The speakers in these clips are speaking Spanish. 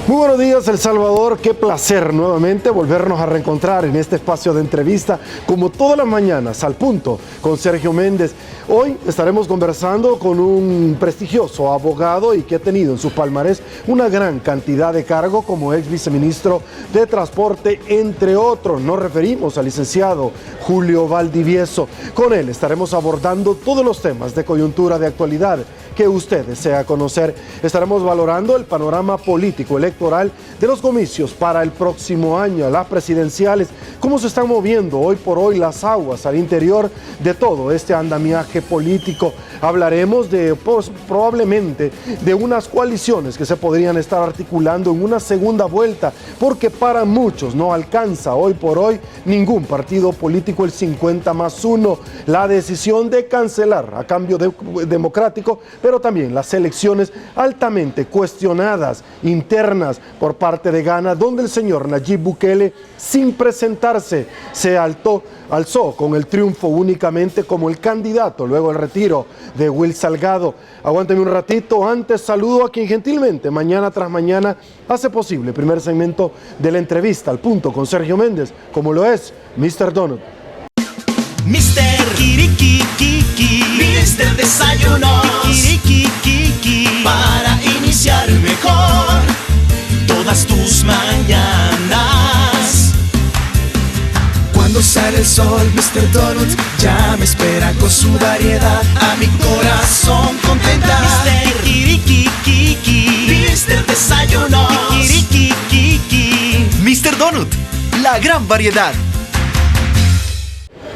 Muy buenos días, El Salvador. Qué placer nuevamente volvernos a reencontrar en este espacio de entrevista, como todas las mañanas, al punto, con Sergio Méndez. Hoy estaremos conversando con un prestigioso abogado y que ha tenido en su palmarés una gran cantidad de cargos como ex viceministro de Transporte, entre otros. Nos referimos al licenciado Julio Valdivieso. Con él estaremos abordando todos los temas de coyuntura, de actualidad que usted desea conocer. Estaremos valorando el panorama político electoral de los comicios para el próximo año, las presidenciales, cómo se están moviendo hoy por hoy las aguas al interior de todo este andamiaje político. Hablaremos de probablemente de unas coaliciones que se podrían estar articulando en una segunda vuelta, porque para muchos no alcanza hoy por hoy ningún partido político el 50+1. La decisión de cancelar a cambio democrático, pero también las elecciones altamente cuestionadas internas por parte de Ghana, donde el señor Nayib Bukele, sin presentarse, se alzó con el triunfo únicamente como el candidato luego del retiro de Will Salgado. Aguánteme un ratito, antes saludo a quien gentilmente mañana tras mañana hace posible el primer segmento de la entrevista al punto con Sergio Méndez, como lo es Mr. Donut. Mr. Kirikikiki, Mr. Desayunos, Kirikikiki, para iniciar mejor todas tus mañanas. Cuando sale el sol, Mr. Donut ya me espera con su variedad. A mi corazón contenta. Mr. Kirikikiki, Mr. Desayunos, Kirikikiki, Mr. Donut, la gran variedad.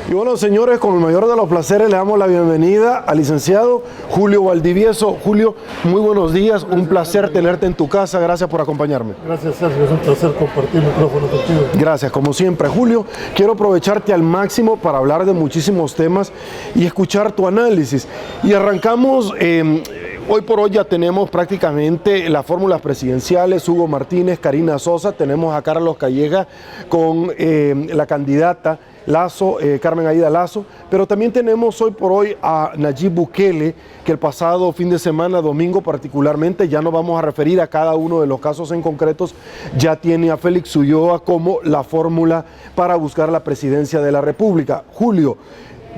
Y bueno, señores, con el mayor de los placeres le damos la bienvenida al licenciado Julio Valdivieso. Julio, muy buenos días, un placer tenerte en tu casa, gracias por acompañarme. Gracias, Sergio, es un placer compartir el micrófono contigo. Gracias, como siempre. Julio, quiero aprovecharte al máximo para hablar de muchísimos temas y escuchar tu análisis. Y arrancamos, hoy por hoy ya tenemos prácticamente las fórmulas presidenciales, Hugo Martínez, Karina Sosa, tenemos a Carlos Calleja con la candidata Lazo, Carmen Aida Lazo, pero también tenemos hoy por hoy a Nayib Bukele, que el pasado fin de semana, domingo particularmente, ya nos vamos a referir a cada uno de los casos en concretos, ya tiene a Félix Ulloa como la fórmula para buscar la presidencia de la República. Julio,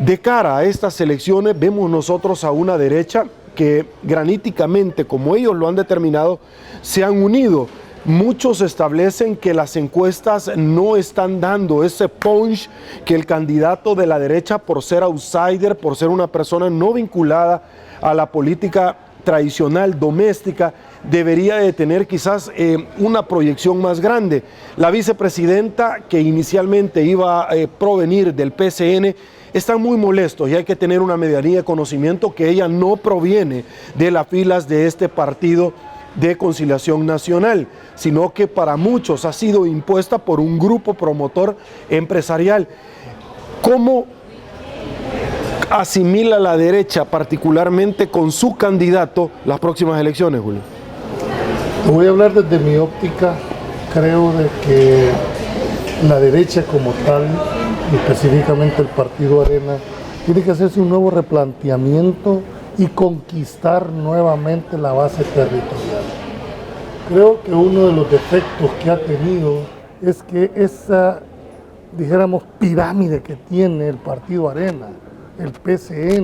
de cara a estas elecciones vemos nosotros a una derecha que graníticamente, como ellos lo han determinado, se han unido. Muchos establecen que las encuestas no están dando ese punch que el candidato de la derecha, por ser outsider, por ser una persona no vinculada a la política tradicional doméstica, debería de tener quizás una proyección más grande. La vicepresidenta, que inicialmente iba a provenir del PCN, están muy molestos y hay que tener una medianía de conocimiento que ella no proviene de las filas de este partido de Conciliación Nacional, sino que para muchos ha sido impuesta por un grupo promotor empresarial. ¿Cómo asimila la derecha, particularmente con su candidato, las próximas elecciones, Julio? Te voy a hablar desde mi óptica. Creo de que la derecha como tal, y específicamente el Partido Arena, tiene que hacerse un nuevo replanteamiento y conquistar nuevamente la base territorial. Creo que uno de los defectos que ha tenido es que esa, dijéramos, pirámide que tiene el Partido Arena, el PCN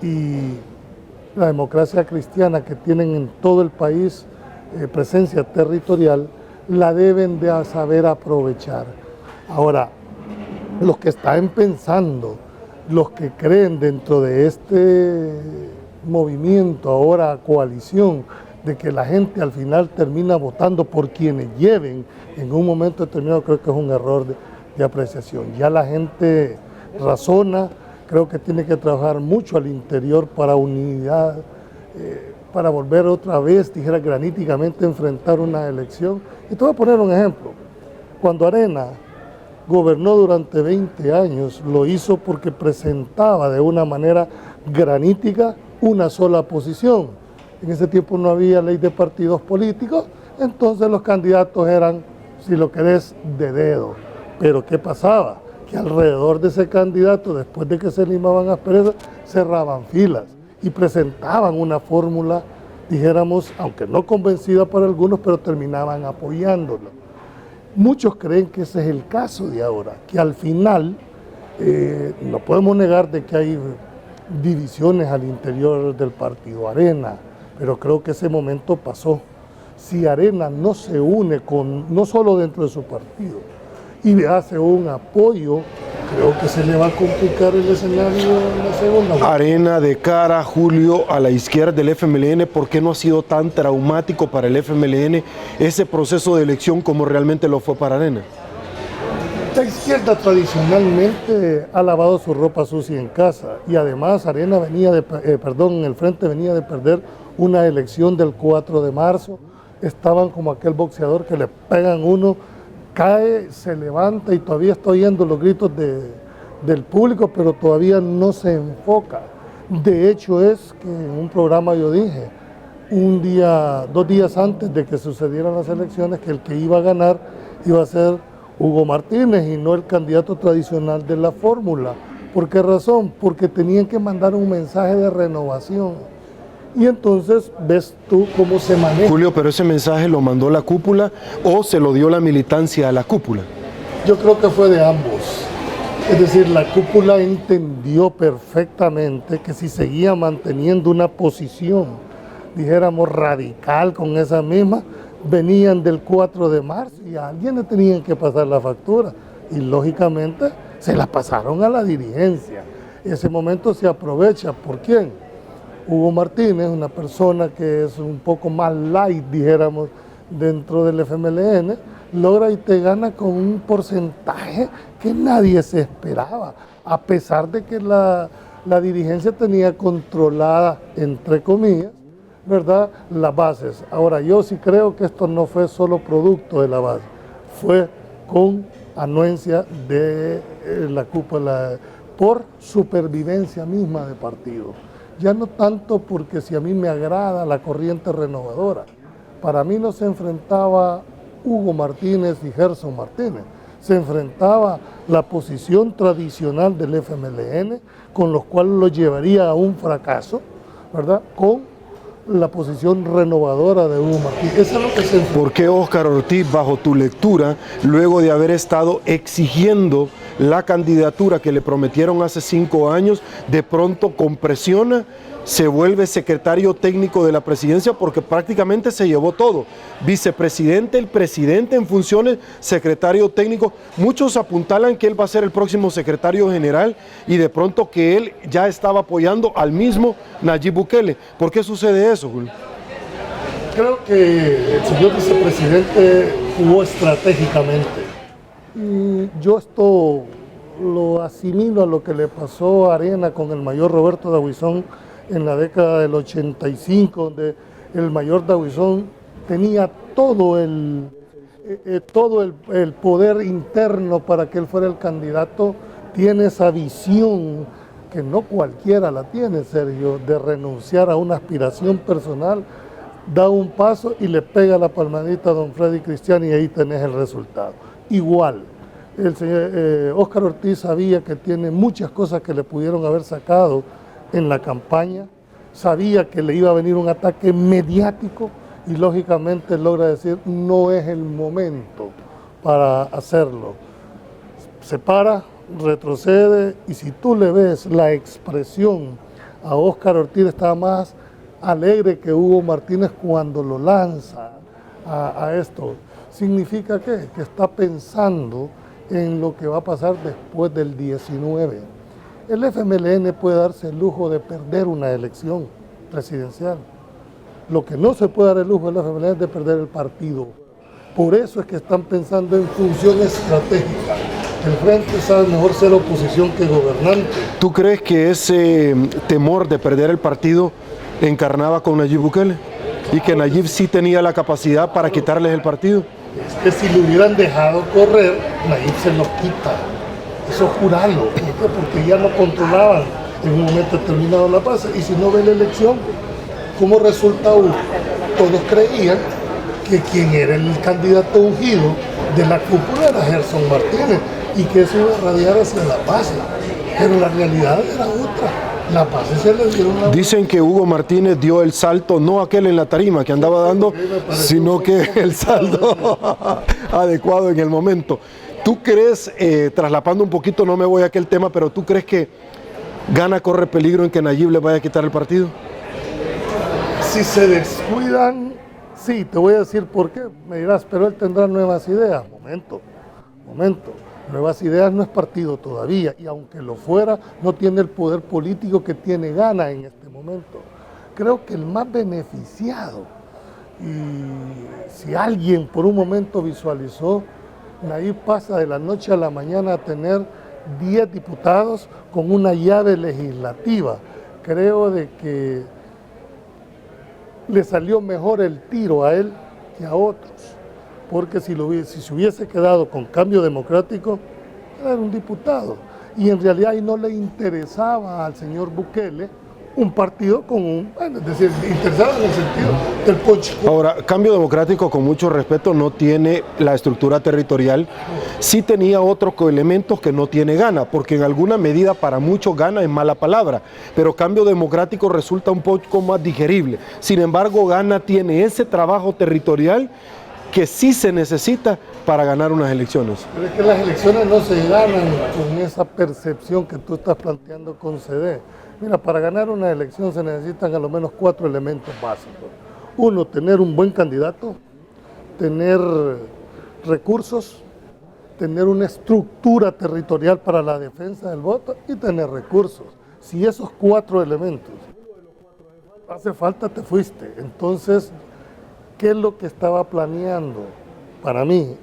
y la Democracia Cristiana que tienen en todo el país presencia territorial, la deben de saber aprovechar. Ahora, los que están pensando, los que creen dentro de este movimiento, ahora coalición, de que la gente al final termina votando por quienes lleven en un momento determinado, creo que es un error de apreciación. Ya la gente razona, creo que tiene que trabajar mucho al interior para unidad, para volver otra vez, dijera graníticamente, a enfrentar una elección. Y te voy a poner un ejemplo. Cuando Arena gobernó durante 20 años, lo hizo porque presentaba de una manera granítica una sola posición. En ese tiempo no había ley de partidos políticos, entonces los candidatos eran, si lo querés, de dedo. Pero ¿qué pasaba? Que alrededor de ese candidato, después de que se limaban asperezas, cerraban filas y presentaban una fórmula dijéramos, aunque no convencida por algunos, pero terminaban apoyándolo. Muchos creen que ese es el caso de ahora, que al final no podemos negar de que hay divisiones al interior del partido Arena, pero creo que ese momento pasó. Si Arena no se une no solo dentro de su partido, y hace un apoyo, creo que se le va a complicar el escenario en la segunda vuelta. Arena de cara, Julio, a la izquierda del FMLN, ¿por qué no ha sido tan traumático para el FMLN ese proceso de elección como realmente lo fue para Arena? La izquierda tradicionalmente ha lavado su ropa sucia en casa y además Arena el Frente venía de perder una elección del 4 de marzo. Estaban como aquel boxeador que le pegan uno, cae, se levanta y todavía está oyendo los gritos del público, pero todavía no se enfoca. De hecho es que en un programa yo dije, 2 días antes de que sucedieran las elecciones, que el que iba a ganar iba a ser Hugo Martínez y no el candidato tradicional de la fórmula. ¿Por qué razón? Porque tenían que mandar un mensaje de renovación. Y entonces ves tú cómo se maneja. Julio, pero ese mensaje lo mandó la cúpula o se lo dio la militancia a la cúpula. Yo creo que fue de ambos. Es decir, la cúpula entendió perfectamente que si seguía manteniendo una posición, dijéramos radical con esa misma, venían del 4 de marzo y a alguien le tenían que pasar la factura. Y lógicamente se la pasaron a la dirigencia. Ese momento se aprovecha. ¿Por quién? Hugo Martínez, una persona que es un poco más light, dijéramos, dentro del FMLN, logra y te gana con un porcentaje que nadie se esperaba, a pesar de que la dirigencia tenía controlada, entre comillas, ¿verdad?, las bases. Ahora, yo sí creo que esto no fue solo producto de la base, fue con anuencia de la cúpula por supervivencia misma de partido. Ya no tanto porque si a mí me agrada la corriente renovadora. Para mí no se enfrentaba Hugo Martínez y Gerson Martínez. Se enfrentaba la posición tradicional del FMLN, con los cuales lo llevaría a un fracaso, ¿verdad?, con la posición renovadora de Hugo Martínez. Eso es lo que se enfrentaba. ¿Por qué Óscar Ortiz, bajo tu lectura, luego de haber estado exigiendo la candidatura que le prometieron hace 5 años, de pronto con presión se vuelve secretario técnico de la presidencia porque prácticamente se llevó todo? Vicepresidente, el presidente en funciones, secretario técnico. Muchos apuntalan que él va a ser el próximo secretario general y de pronto que él ya estaba apoyando al mismo Nayib Bukele. ¿Por qué sucede eso, Julio? Creo que el señor vicepresidente jugó estratégicamente. Yo esto lo asimilo a lo que le pasó a Arena con el mayor Roberto Dabuizón en la década del 85, donde el mayor Dabuizón tenía todo el poder interno para que él fuera el candidato. Tiene esa visión que no cualquiera la tiene, Sergio, de renunciar a una aspiración personal, da un paso y le pega la palmadita a don Freddy Cristiani y ahí tenés el resultado. Igual, el señor Óscar Ortiz sabía que tiene muchas cosas que le pudieron haber sacado en la campaña, sabía que le iba a venir un ataque mediático y lógicamente logra decir no es el momento para hacerlo. Se para, retrocede y si tú le ves la expresión a Óscar Ortiz, está más alegre que Hugo Martínez cuando lo lanza a esto. ¿Significa qué? Que está pensando en lo que va a pasar después del 19. El FMLN puede darse el lujo de perder una elección presidencial. Lo que no se puede dar el lujo del FMLN es de perder el partido. Por eso es que están pensando en función estratégica. El Frente sabe mejor ser oposición que gobernante. ¿Tú crees que ese temor de perder el partido encarnaba con Nayib Bukele? ¿Y que Nayib sí tenía la capacidad para quitarles el partido? Es que si lo hubieran dejado correr, Nayib se lo quita. Eso juralo, porque ya no controlaban en un momento determinado la paz. Y si no ve la elección, ¿cómo resulta uno? Todos creían que quien era el candidato ungido de la cúpula era Gerson Martínez y que eso iba a radiar hacia la paz. Pero la realidad era otra. Las bases se les dieron la... Dicen que Hugo Martínez dio el salto, no aquel en la tarima que andaba dando, sino que el salto adecuado en el momento. ¿Tú crees, traslapando un poquito, no me voy a aquel tema, pero tú crees que Gana corre peligro en que Nayib le vaya a quitar el partido? Si se descuidan, sí, te voy a decir por qué. Me dirás, pero él tendrá nuevas ideas. Momento. Nuevas Ideas no es partido todavía, y aunque lo fuera, no tiene el poder político que tiene Gana en este momento. Creo que el más beneficiado, y si alguien por un momento visualizó, Nayib pasa de la noche a la mañana a tener 10 diputados con una llave legislativa. Creo de que le salió mejor el tiro a él que a otros, porque si se hubiese quedado con Cambio Democrático, era un diputado, y en realidad ahí no le interesaba al señor Bukele un partido con un, bueno, es decir, interesaba en el sentido del ponche. Ahora, Cambio Democrático, con mucho respeto, no tiene la estructura territorial, sí tenía otros elementos que no tiene Gana, porque en alguna medida para muchos Gana es mala palabra, pero Cambio Democrático resulta un poco más digerible. Sin embargo, Gana tiene ese trabajo territorial que sí se necesita para ganar unas elecciones. Pero es que las elecciones no se ganan con esa percepción que tú estás planteando con CD. Mira, para ganar una elección se necesitan a lo menos 4 elementos básicos. Uno, tener un buen candidato, tener recursos, tener una estructura territorial para la defensa del voto y tener recursos. Si esos 4 elementos hace falta, te fuiste. Entonces, ¿qué es lo que estaba planeando? Para mí,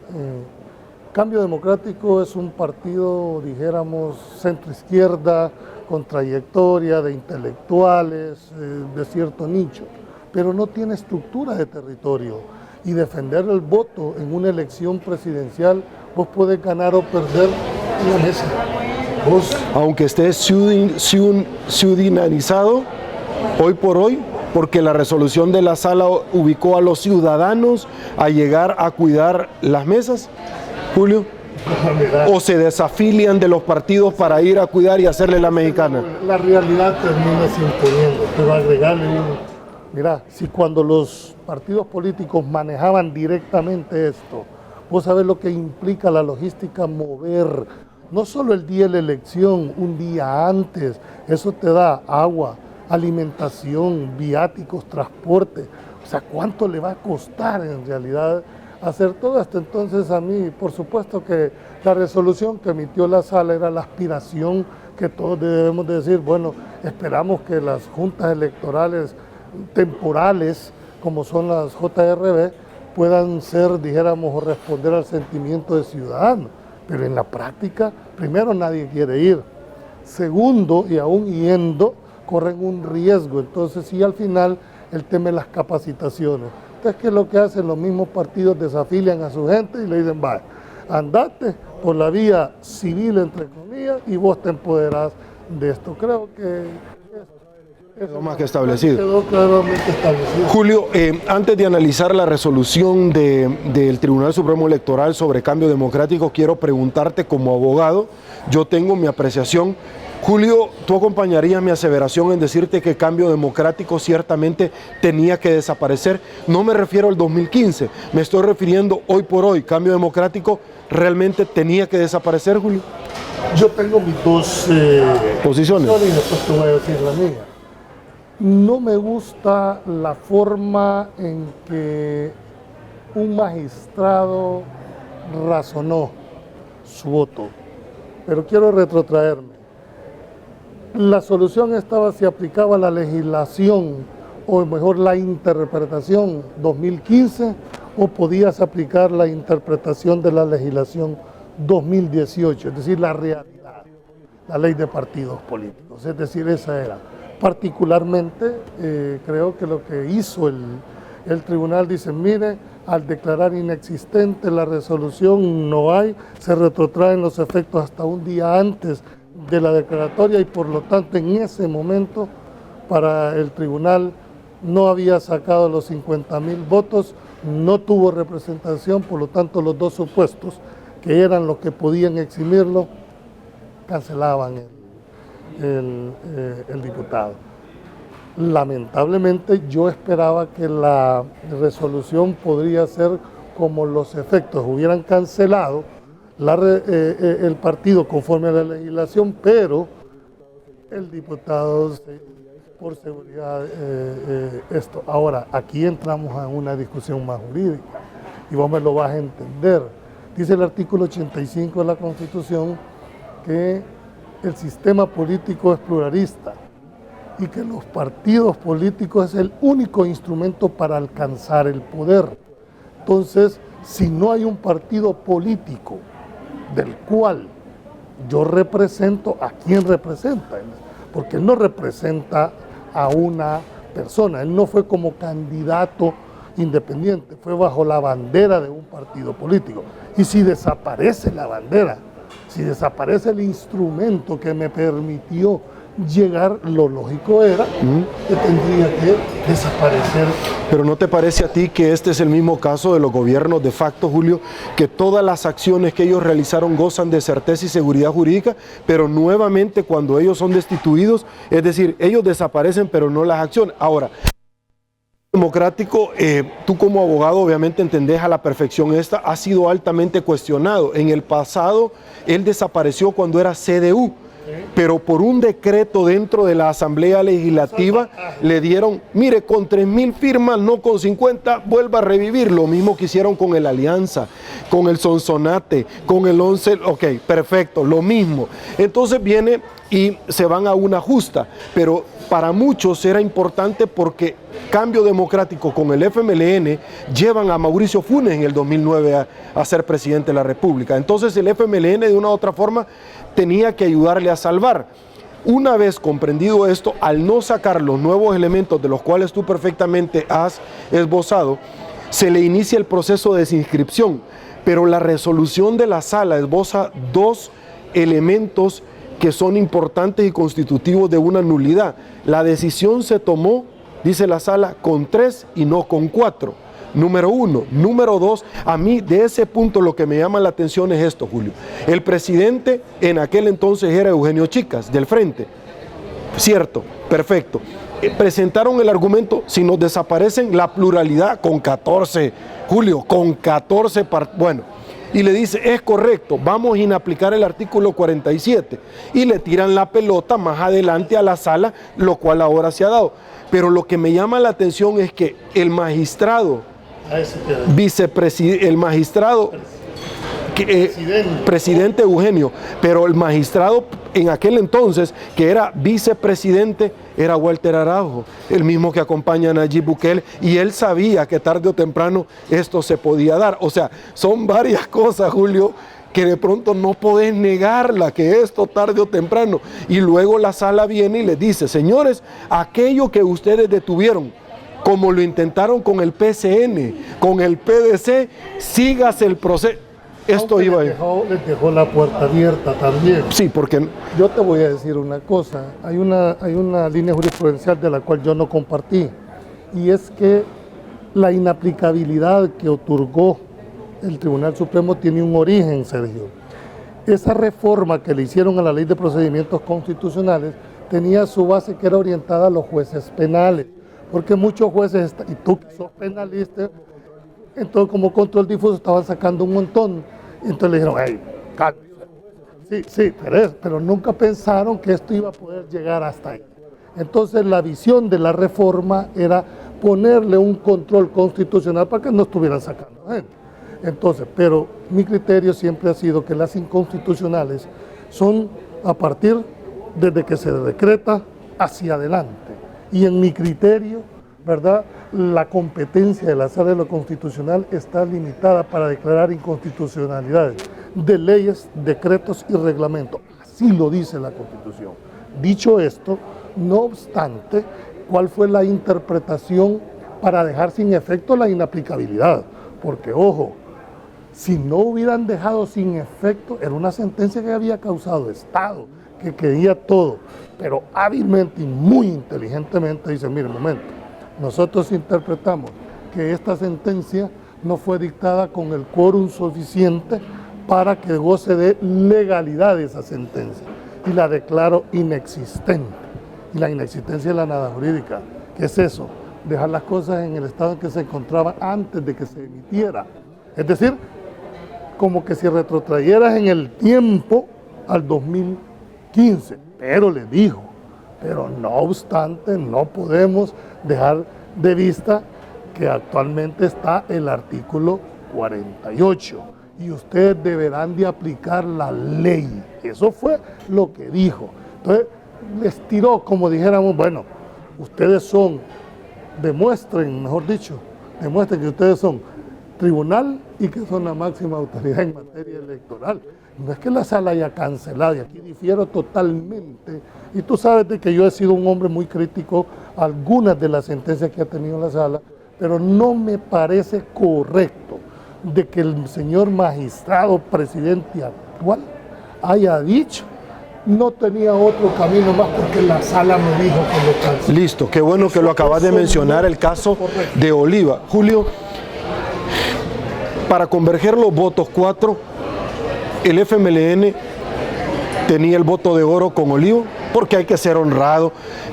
Cambio Democrático es un partido, dijéramos, centro-izquierda, con trayectoria de intelectuales, de cierto nicho, pero no tiene estructura de territorio. Y defender el voto en una elección presidencial, vos podés ganar o perder en la mesa. Aunque esté ciudadanizado, hoy por hoy, porque la resolución de la sala ubicó a los ciudadanos a llegar a cuidar las mesas, Julio, o se desafilian de los partidos para ir a cuidar y hacerle la mexicana. La realidad termina imponiendo, pero agregarle mira, si cuando los partidos políticos manejaban directamente esto, vos sabés lo que implica la logística mover, no solo el día de la elección, un día antes, eso te da agua, alimentación, viáticos, transporte, o sea, ¿cuánto le va a costar en realidad hacer todo esto? Entonces a mí, por supuesto que la resolución que emitió la sala era la aspiración que todos debemos de decir, bueno, esperamos que las juntas electorales temporales, como son las JRB, puedan ser, dijéramos, o responder al sentimiento de ciudadano, pero en la práctica, primero, nadie quiere ir, segundo, y aún yendo, corren un riesgo. Entonces, sí, al final, el tema de las capacitaciones. Entonces, ¿qué es lo que hacen? Los mismos partidos desafilian a su gente y le dicen, vaya, andate por la vía civil, entre comillas, y vos te empoderás de esto. Creo que quedó más que establecido. Quedó claramente establecido. Julio, antes de analizar la resolución del Tribunal Supremo Electoral sobre Cambio Democrático, quiero preguntarte como abogado, yo tengo mi apreciación. Julio, ¿tú acompañarías mi aseveración en decirte que Cambio Democrático ciertamente tenía que desaparecer? No me refiero al 2015, me estoy refiriendo hoy por hoy. ¿Cambio Democrático realmente tenía que desaparecer, Julio? Yo tengo mis dos posiciones. Y después te voy a decir la mía. No me gusta la forma en que un magistrado razonó su voto, pero quiero retrotraerme. La solución estaba si aplicaba la legislación, o mejor la interpretación 2015, o podías aplicar la interpretación de la legislación 2018, es decir, la realidad, la ley de partidos políticos, es decir, esa era. Particularmente, creo que lo que hizo el tribunal dice, mire, al declarar inexistente la resolución no hay, se retrotraen los efectos hasta un día antes de la declaratoria y por lo tanto en ese momento para el tribunal no había sacado los 50,000 votos, no tuvo representación, por lo tanto los dos supuestos que eran los que podían eximirlo cancelaban el diputado. Lamentablemente yo esperaba que la resolución podría ser como los efectos hubieran cancelado el partido conforme a la legislación, pero el diputado por seguridad esto. Ahora, aquí entramos a una discusión más jurídica y vos me lo vas a entender. Dice el artículo 85 de la Constitución que el sistema político es pluralista y que los partidos políticos es el único instrumento para alcanzar el poder. Entonces, si no hay un partido político del cual yo represento, ¿a quién representa? Porque él no representa a una persona, él no fue como candidato independiente, fue bajo la bandera de un partido político. Y si desaparece la bandera, si desaparece el instrumento que me permitió llegar, lo lógico era que tendría que desaparecer. Pero ¿no te parece a ti que este es el mismo caso de los gobiernos de facto, Julio, que todas las acciones que ellos realizaron gozan de certeza y seguridad jurídica, pero nuevamente cuando ellos son destituidos, es decir, ellos desaparecen pero no las acciones? Ahora, democrático, tú como abogado obviamente entendés a la perfección ha sido altamente cuestionado. En el pasado él desapareció cuando era CDU, pero por un decreto dentro de la Asamblea Legislativa le dieron, mire, con 3,000 firmas, no con 50, vuelva a revivir. Lo mismo que hicieron con el Alianza, con el Sonsonate, con el 11, ok, perfecto, lo mismo. Entonces viene y se van a una justa, pero para muchos era importante porque Cambio Democrático con el FMLN llevan a Mauricio Funes en el 2009 a ser presidente de la República. Entonces el FMLN de una u otra forma tenía que ayudarle a salvar. Una vez comprendido esto, al no sacar los nuevos elementos de los cuales tú perfectamente has esbozado, se le inicia el proceso de desinscripción, pero la resolución de la sala esboza dos elementos que son importantes y constitutivos de una nulidad. La decisión se tomó, dice la sala, con 3 y no con 4. Número 1. Número 2, a mí de ese punto lo que me llama la atención es esto, Julio. El presidente en aquel entonces era Eugenio Chicas, del Frente. Cierto, perfecto. Presentaron el argumento, si nos desaparecen la pluralidad con 14, Julio, con 14 partidos. Bueno, y le dice, es correcto, vamos a inaplicar el artículo 47. Y le tiran la pelota más adelante a la sala, lo cual ahora se ha dado. Pero lo que me llama la atención es que el magistrado, el magistrado, presidente Eugenio, pero el magistrado en aquel entonces, que era vicepresidente, era Walter Araujo, el mismo que acompaña a Nayib Bukele, y él sabía que tarde o temprano esto se podía dar. O sea, son varias cosas, Julio, que de pronto no podés negarla, que esto tarde o temprano. Y luego la sala viene y les dice, señores, aquello que ustedes detuvieron, como lo intentaron con el PCN, con el PDC, sígase el proceso. Esto iba ahí. Les dejó la puerta abierta también. Sí, porque yo te voy a decir una cosa. Hay una línea jurisprudencial de la cual yo no compartí, y es que la inaplicabilidad que otorgó el Tribunal Supremo tiene un origen, Sergio. Esa reforma que le hicieron a la Ley de Procedimientos Constitucionales tenía su base que era orientada a los jueces penales, porque muchos jueces, y tú que sos penalista, entonces como control difuso estaban sacando un montón, entonces le dijeron, hey, cálmese. Sí, pero nunca pensaron que esto iba a poder llegar hasta ahí. Entonces la visión de la reforma era ponerle un control constitucional para que no estuvieran sacando gente. Entonces, pero mi criterio siempre ha sido que las inconstitucionales son a partir desde que se decreta hacia adelante. Y en mi criterio, ¿verdad?, la competencia de la Sala de lo Constitucional está limitada para declarar inconstitucionalidades de leyes, decretos y reglamentos. Así lo dice la Constitución. Dicho esto, no obstante, ¿cuál fue la interpretación para dejar sin efecto la inaplicabilidad? Porque, ojo, si no hubieran dejado sin efecto, era una sentencia que había causado Estado, que quería todo, pero hábilmente y muy inteligentemente dice, mire, un momento, nosotros interpretamos que esta sentencia no fue dictada con el quórum suficiente para que goce de legalidad esa sentencia. y la declaro inexistente. Y la inexistencia es la nada jurídica. ¿Qué es eso? Dejar las cosas en el estado en que se encontraban antes de que se emitiera. Es decir, como que si retrotrayeras en el tiempo al 2015. Pero le dijo, pero no obstante, no podemos dejar de vista que actualmente está el artículo 48 y ustedes deberán de aplicar la ley. Eso fue lo que dijo. Entonces les tiró como dijéramos, bueno, ustedes son, demuestren que ustedes son tribunal y que son la máxima autoridad en materia electoral. No es que la sala haya cancelado, y aquí difiero totalmente, y tú sabes de que yo he sido un hombre muy crítico a algunas de las sentencias que ha tenido la sala, pero no me parece correcto de que el señor magistrado presidente actual haya dicho no tenía otro camino más porque la sala me dijo que lo canceló. Listo, qué bueno que lo acabas de mencionar, el caso de Oliva. Julio, para converger los votos 4, el FMLN tenía el voto de oro con Oliva, porque hay que ser honrado.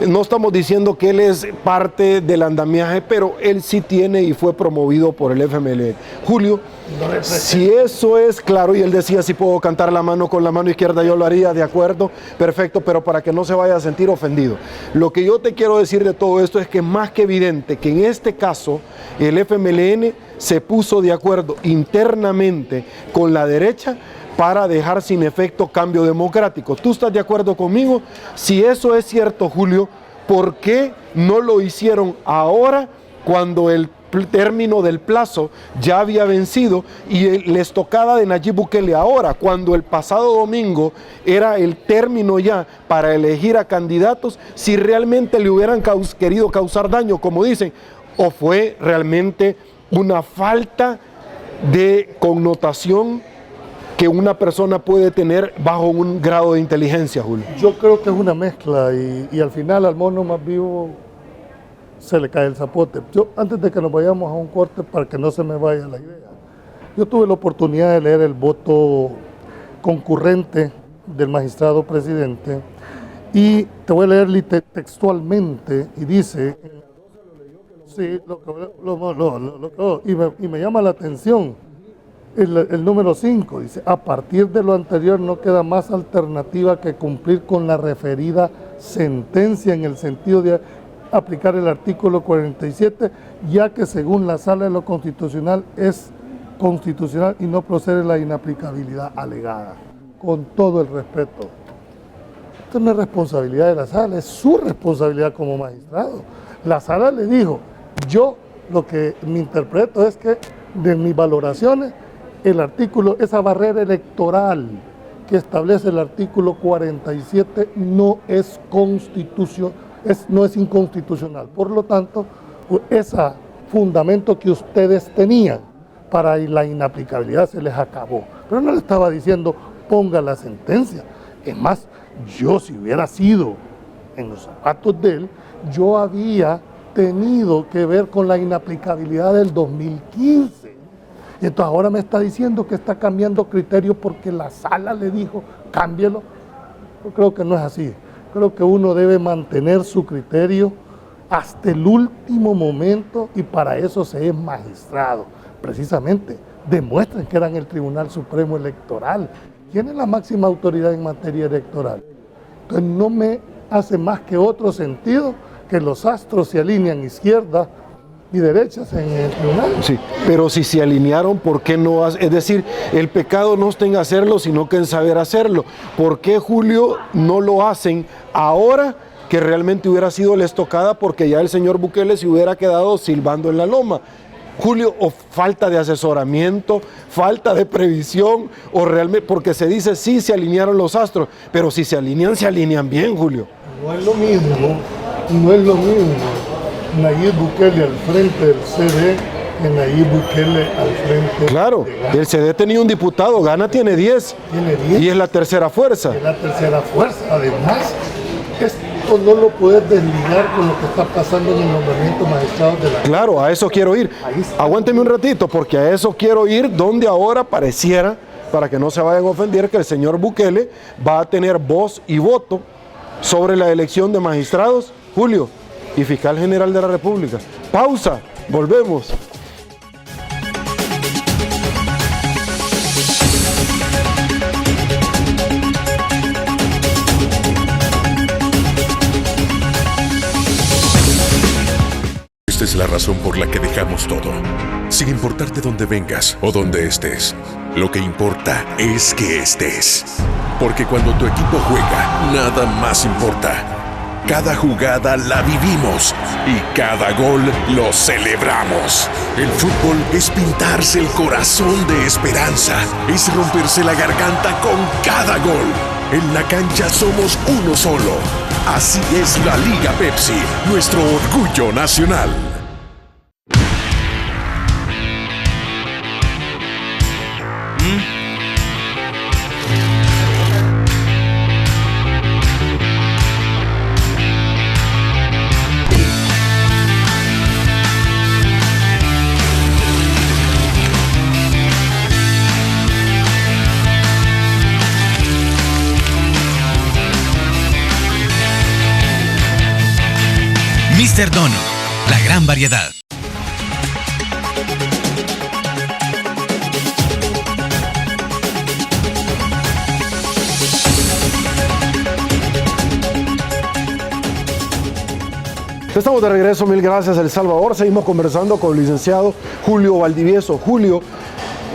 No estamos diciendo que él es parte del andamiaje, pero él sí tiene y fue promovido por el FMLN. Julio, si eso es claro, y él decía si puedo cantar la mano con la mano izquierda, yo lo haría, de acuerdo, perfecto, pero para que no se vaya a sentir ofendido. Lo que yo te quiero decir de todo esto es que es más que evidente que en este caso el FMLN se puso de acuerdo internamente con la derecha para dejar sin efecto cambio democrático. ¿Tú estás de acuerdo conmigo? Si eso es cierto, Julio, ¿por qué no lo hicieron ahora cuando el término del plazo ya había vencido y la estocada de Nayib Bukele ahora, cuando el pasado domingo era el término ya para elegir a candidatos, si realmente le hubieran querido causar daño, como dicen, o fue realmente una falta de connotación que una persona puede tener bajo un grado de inteligencia, Julio? Yo creo que es una mezcla y al final al mono más vivo se le cae el zapote. Yo, antes de que nos vayamos a un corte, para que no se me vaya la idea, yo tuve la oportunidad de leer el voto concurrente del magistrado presidente y te voy a leer textualmente y dice, sí, y me llama la atención. El número 5 dice, a partir de lo anterior no queda más alternativa que cumplir con la referida sentencia en el sentido de aplicar el artículo 47, ya que según la Sala de lo Constitucional es constitucional y no procede la inaplicabilidad alegada. Con todo el respeto. Esto no es responsabilidad de la Sala, es su responsabilidad como magistrado. La Sala le dijo, yo lo que me interpreto es que de mis valoraciones, el artículo, esa barrera electoral que establece el artículo 47 no es no es inconstitucional. Por lo tanto, ese fundamento que ustedes tenían para la inaplicabilidad se les acabó. Pero no le estaba diciendo ponga la sentencia. Es más, yo si hubiera sido en los zapatos de él, yo había tenido que ver con la inaplicabilidad del 2015. Y entonces ahora me está diciendo que está cambiando criterio porque la sala le dijo, cámbielo. Yo creo que no es así. Creo que uno debe mantener su criterio hasta el último momento y para eso se es magistrado. Precisamente, demuestren que eran el Tribunal Supremo Electoral. ¿Quién es la máxima autoridad en materia electoral? Entonces no me hace más que otro sentido que los astros se alinean izquierda y derechas en el tribunal. Sí, pero si se alinearon, ¿por qué no? Es decir, el pecado no está en hacerlo, sino que en saber hacerlo. ¿Por qué, Julio, no lo hacen ahora que realmente hubiera sido la estocada? Porque ya el señor Bukele se hubiera quedado silbando en la loma. Julio, o falta de asesoramiento, falta de previsión, o realmente, porque se dice sí, se alinearon los astros, pero si se alinean bien, Julio. No es lo mismo, Nayib Bukele al frente del CD que Nayib Bukele al frente. Claro, el CD tenía un diputado, Gana tiene 10. Tiene 10. Y es la tercera fuerza. Es la tercera fuerza. Además, esto no lo puedes desligar con lo que está pasando en el nombramiento magistrado de la... Claro, a eso quiero ir. Aguánteme un ratito, porque a eso quiero ir, donde ahora pareciera para que no se vayan a ofender, que el señor Bukele va a tener voz y voto sobre la elección de magistrados, Julio, y fiscal general de la República. Pausa, volvemos. Esta es la razón por la que dejamos todo, sin importar de dónde vengas o dónde estés. Lo que importa es que estés. Porque cuando tu equipo juega, nada más importa. Cada jugada la vivimos y cada gol lo celebramos. El fútbol es pintarse el corazón de esperanza, es romperse la garganta con cada gol. En la cancha somos uno solo. Así es la Liga Pepsi, nuestro orgullo nacional. Mr. Donut, la gran variedad. Estamos de regreso, mil gracias El Salvador. Seguimos conversando con el licenciado Julio Valdivieso. Julio,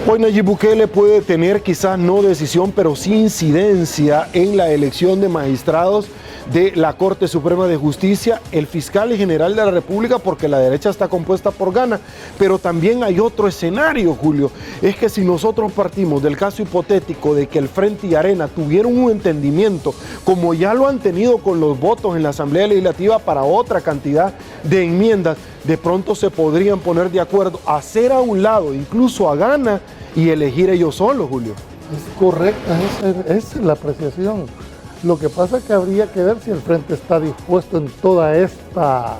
hoy Nayib Bukele puede tener quizás no decisión, pero sí incidencia en la elección de magistrados de la Corte Suprema de Justicia, el fiscal general de la República, porque la derecha está compuesta por Gana. Pero también hay otro escenario, Julio, es que si nosotros partimos del caso hipotético de que el Frente y Arena tuvieron un entendimiento, como ya lo han tenido con los votos en la Asamblea Legislativa para otra cantidad de enmiendas, de pronto se podrían poner de acuerdo, hacer a un lado incluso a Gana y elegir ellos solos, Julio. Es correcta, esa es la apreciación. Lo que pasa es que habría que ver si el Frente está dispuesto en toda esta,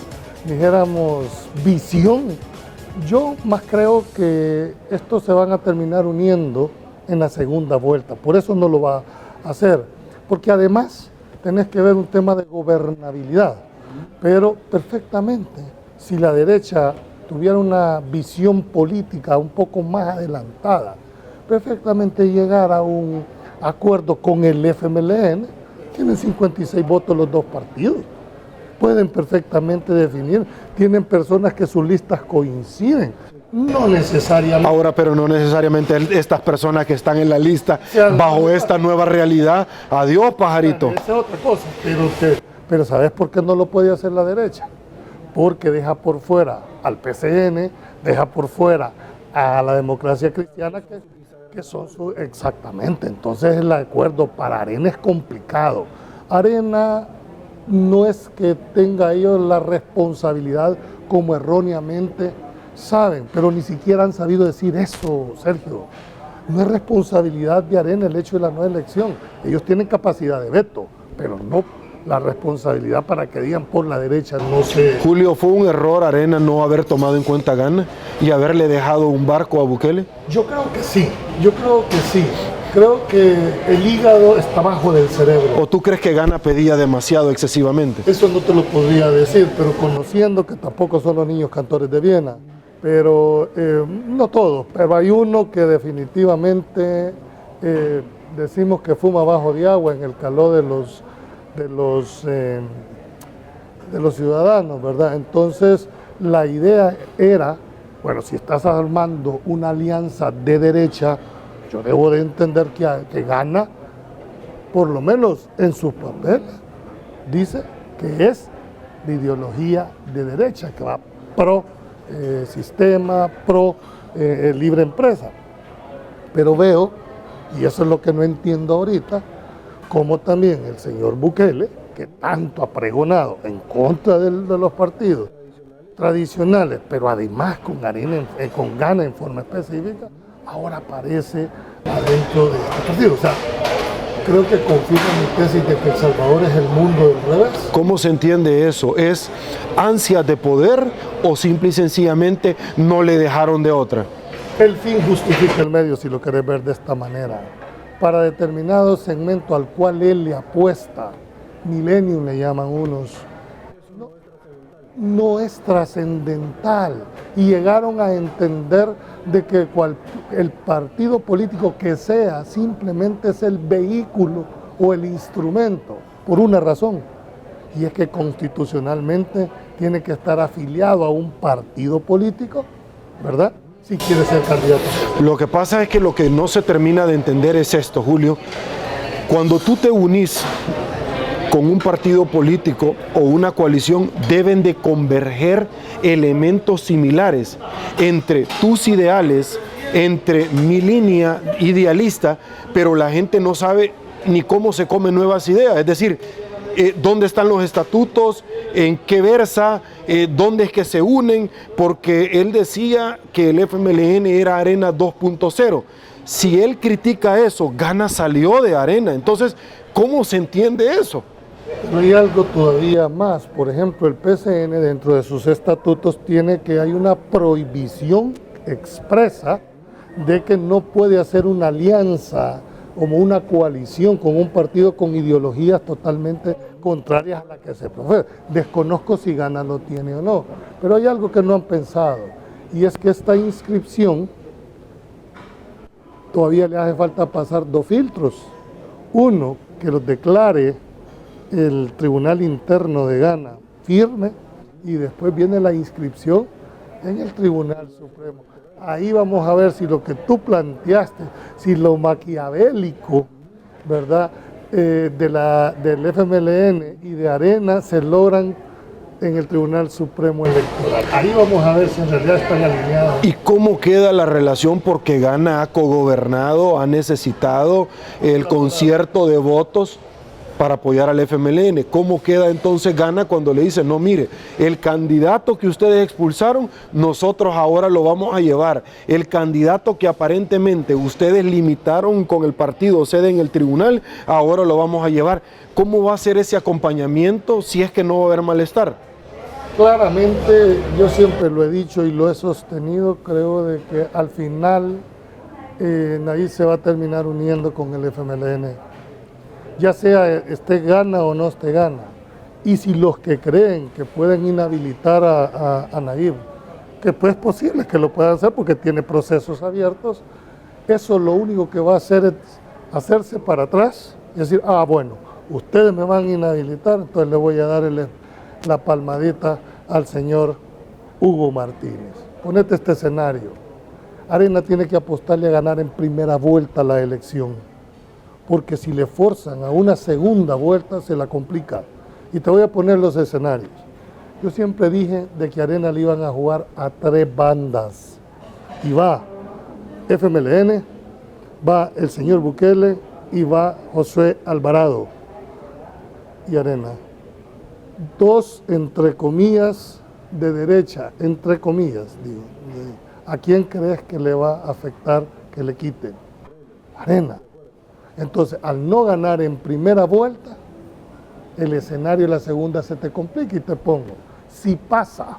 dijéramos, visión. Yo más creo que estos se van a terminar uniendo en la segunda vuelta, por eso no lo va a hacer, porque además tenés que ver un tema de gobernabilidad, pero perfectamente, si la derecha tuviera una visión política un poco más adelantada, perfectamente llegar a un acuerdo con el FMLN. Tienen 56 votos los dos partidos, pueden perfectamente definir, tienen personas que sus listas coinciden, no necesariamente. Ahora, pero no necesariamente estas personas que están en la lista, bajo esta nueva realidad, adiós pajarito. Esa es otra cosa, pero ¿sabes por qué no lo puede hacer la derecha? Porque deja por fuera al PCN, deja por fuera a la Democracia Cristiana, que son exactamente. Entonces el acuerdo para Arena es complicado. Arena no es que tenga ellos la responsabilidad como erróneamente saben, pero ni siquiera han sabido decir eso, Sergio. No es responsabilidad de Arena el hecho de la no elección. Ellos tienen capacidad de veto, pero no la responsabilidad para que digan por la derecha, no sé. Julio, ¿fue un error Arena no haber tomado en cuenta a Gana y haberle dejado un barco a Bukele? Yo creo que sí, Creo que el hígado está bajo del cerebro. ¿O tú crees que Gana pedía demasiado excesivamente? Eso no te lo podría decir, pero conociendo que tampoco son los niños cantores de Viena. Pero no todos, pero hay uno que definitivamente decimos que fuma bajo de agua en el calor de los ciudadanos, ¿verdad? Entonces la idea era, bueno, si estás armando una alianza de derecha, yo debo de entender que Gana, por lo menos en sus papeles, dice que es de ideología de derecha, que va pro sistema, pro libre empresa. Pero veo, y eso es lo que no entiendo ahorita, como también el señor Bukele, que tanto ha pregonado en contra de los partidos tradicionales, pero además con Gana en forma específica, ahora aparece adentro de este partido. O sea, creo que confirma mi tesis de que El Salvador es el mundo del revés. ¿Cómo se entiende eso? ¿Es ansia de poder o simple y sencillamente no le dejaron de otra? El fin justifica el medio, si lo querés ver de esta manera. Para determinado segmento al cual él le apuesta, millennium le llaman unos, no es trascendental. Y llegaron a entender de que el partido político que sea simplemente es el vehículo o el instrumento, por una razón, y es que constitucionalmente tiene que estar afiliado a un partido político, ¿verdad?, si quiere ser candidato. Lo que pasa es que lo que no se termina de entender es esto, Julio. Cuando tú te unís con un partido político o una coalición, deben de converger elementos similares entre tus ideales, entre mi línea idealista, pero la gente no sabe ni cómo se comen nuevas ideas. Es decir, dónde están los estatutos, en qué versa, dónde es que se unen, porque él decía que el FMLN era Arena 2.0. Si él critica eso, Gana salió de Arena. Entonces, ¿cómo se entiende eso? Pero hay algo todavía más. Por ejemplo, el PCN dentro de sus estatutos tiene que hay una prohibición expresa de que no puede hacer una alianza como una coalición con un partido con ideologías totalmente contrarias a la que se profesa. Desconozco si Gana lo tiene o no, pero hay algo que no han pensado, y es que esta inscripción todavía le hace falta pasar dos filtros. Uno, que los declare el Tribunal Interno de Gana firme, y después viene la inscripción en el Tribunal Supremo. Ahí vamos a ver si lo que tú planteaste, si lo maquiavélico, ¿verdad?, del FMLN y de Arena se logran en el Tribunal Supremo Electoral. Ahí vamos a ver si en realidad están alineados. ¿Y cómo queda la relación? Porque Gana ha cogobernado, ha necesitado el concierto de votos para apoyar al FMLN. ¿Cómo queda entonces Gana cuando le dicen, no, mire, el candidato que ustedes expulsaron, nosotros ahora lo vamos a llevar? El candidato que aparentemente ustedes limitaron con el partido sede en el tribunal, ahora lo vamos a llevar. ¿Cómo va a ser ese acompañamiento si es que no va a haber malestar? Claramente, yo siempre lo he dicho y lo he sostenido, creo de que al final Nayib se va a terminar uniendo con el FMLN. Ya sea esté Gana o no esté Gana. Y si los que creen que pueden inhabilitar a Nayib, que pues es posible que lo puedan hacer porque tiene procesos abiertos, eso lo único que va a hacer es hacerse para atrás y decir, bueno, ustedes me van a inhabilitar, entonces le voy a dar la palmadita al señor Hugo Martínez. Ponete este escenario. Arena tiene que apostarle a ganar en primera vuelta la elección, porque si le forzan a una segunda vuelta se la complica. Y te voy a poner los escenarios. Yo siempre dije de que Arena le iban a jugar a 3 bandas. Y va FMLN, va el señor Bukele y va Josué Alvarado y Arena. 2, entre comillas, de derecha, entre comillas, digo. ¿A quién crees que le va a afectar que le quiten? Arena. Entonces, al no ganar en primera vuelta, el escenario de la segunda se te complica y te pongo. Si pasa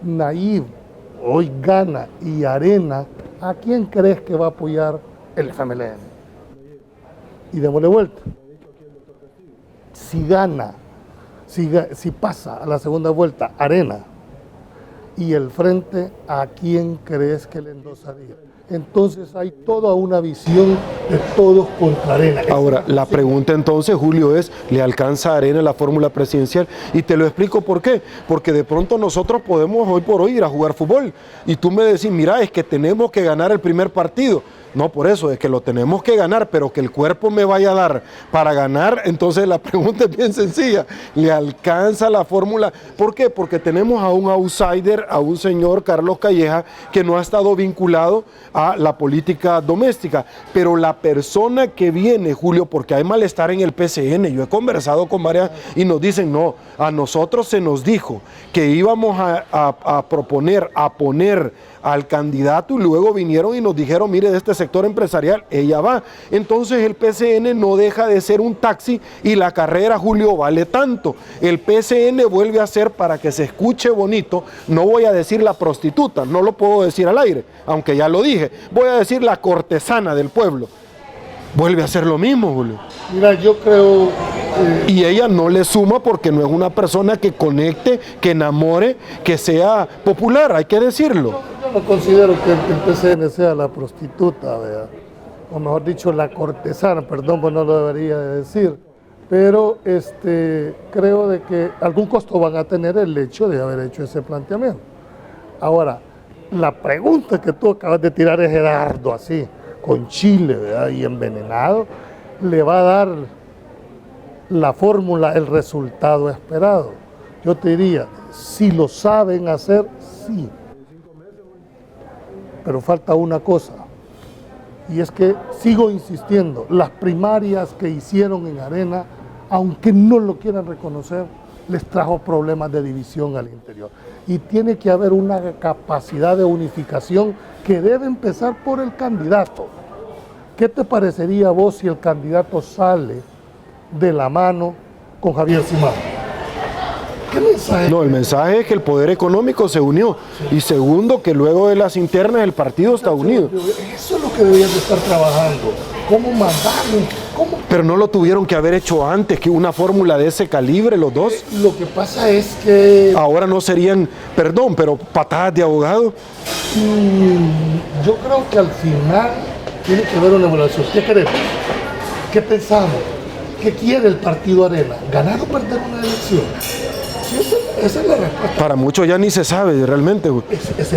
Nayib, hoy Gana y Arena, ¿a quién crees que va a apoyar el FMLN? Y démosle vuelta. Si gana, si pasa a la segunda vuelta Arena y el frente, ¿a quién crees que le endosaría? Entonces hay toda una visión de todos contra Arena. Ahora, la pregunta entonces, Julio, es, ¿le alcanza a Arena la fórmula presidencial? Y te lo explico por qué. Porque de pronto nosotros podemos hoy por hoy ir a jugar fútbol. Y tú me decís, mira, es que tenemos que ganar el primer partido. No, por eso, es que lo tenemos que ganar, pero que el cuerpo me vaya a dar para ganar. Entonces la pregunta es bien sencilla, ¿le alcanza la fórmula? ¿Por qué? Porque tenemos a un outsider, a un señor Carlos Calleja, que no ha estado vinculado a la política doméstica, pero la persona que viene, Julio, porque hay malestar en el PCN, yo he conversado con varias y nos dicen, no, a nosotros se nos dijo que íbamos a proponer, a poner al candidato y luego vinieron y nos dijeron, mire, de este sector empresarial, ella va. Entonces el PCN no deja de ser un taxi y la carrera, Julio, vale tanto. El PCN vuelve a ser, para que se escuche bonito, no voy a decir la prostituta, no lo puedo decir al aire, aunque ya lo dije, voy a decir la cortesana del pueblo. Vuelve a ser lo mismo, Julio. Mira, yo creo... Y ella no le suma porque no es una persona que conecte, que enamore, que sea popular, hay que decirlo. Yo no considero que el PCN sea la prostituta, ¿verdad? O mejor dicho, la cortesana, perdón, pues no lo debería de decir. Pero creo de que algún costo van a tener el hecho de haber hecho ese planteamiento. Ahora, la pregunta que tú acabas de tirar es Gerardo, así, con chile, ¿verdad? Y envenenado, le va a dar la fórmula, el resultado esperado. Yo te diría, si lo saben hacer, sí. Pero falta una cosa, y es que sigo insistiendo, las primarias que hicieron en Arena, aunque no lo quieran reconocer, les trajo problemas de división al interior. Y tiene que haber una capacidad de unificación que debe empezar por el candidato. ¿Qué te parecería a vos si el candidato sale de la mano con Javier Simán? ¿Qué mensaje? No, el mensaje es que el poder económico se unió. Y segundo, que luego de las internas el partido está unido. Eso es lo que deberían de estar trabajando. ¿Cómo mandarlo? ¿Cómo? Pero no lo tuvieron que haber hecho antes, que una fórmula de ese calibre, los dos. Lo que pasa es que... Ahora no serían, perdón, pero patadas de abogado. Yo creo que al final tiene que haber una evaluación. ¿Qué queremos? ¿Qué pensamos? ¿Qué quiere el partido Arena? ¿Ganar o perder una elección? Sí, esa es la respuesta. Para muchos ya ni se sabe realmente.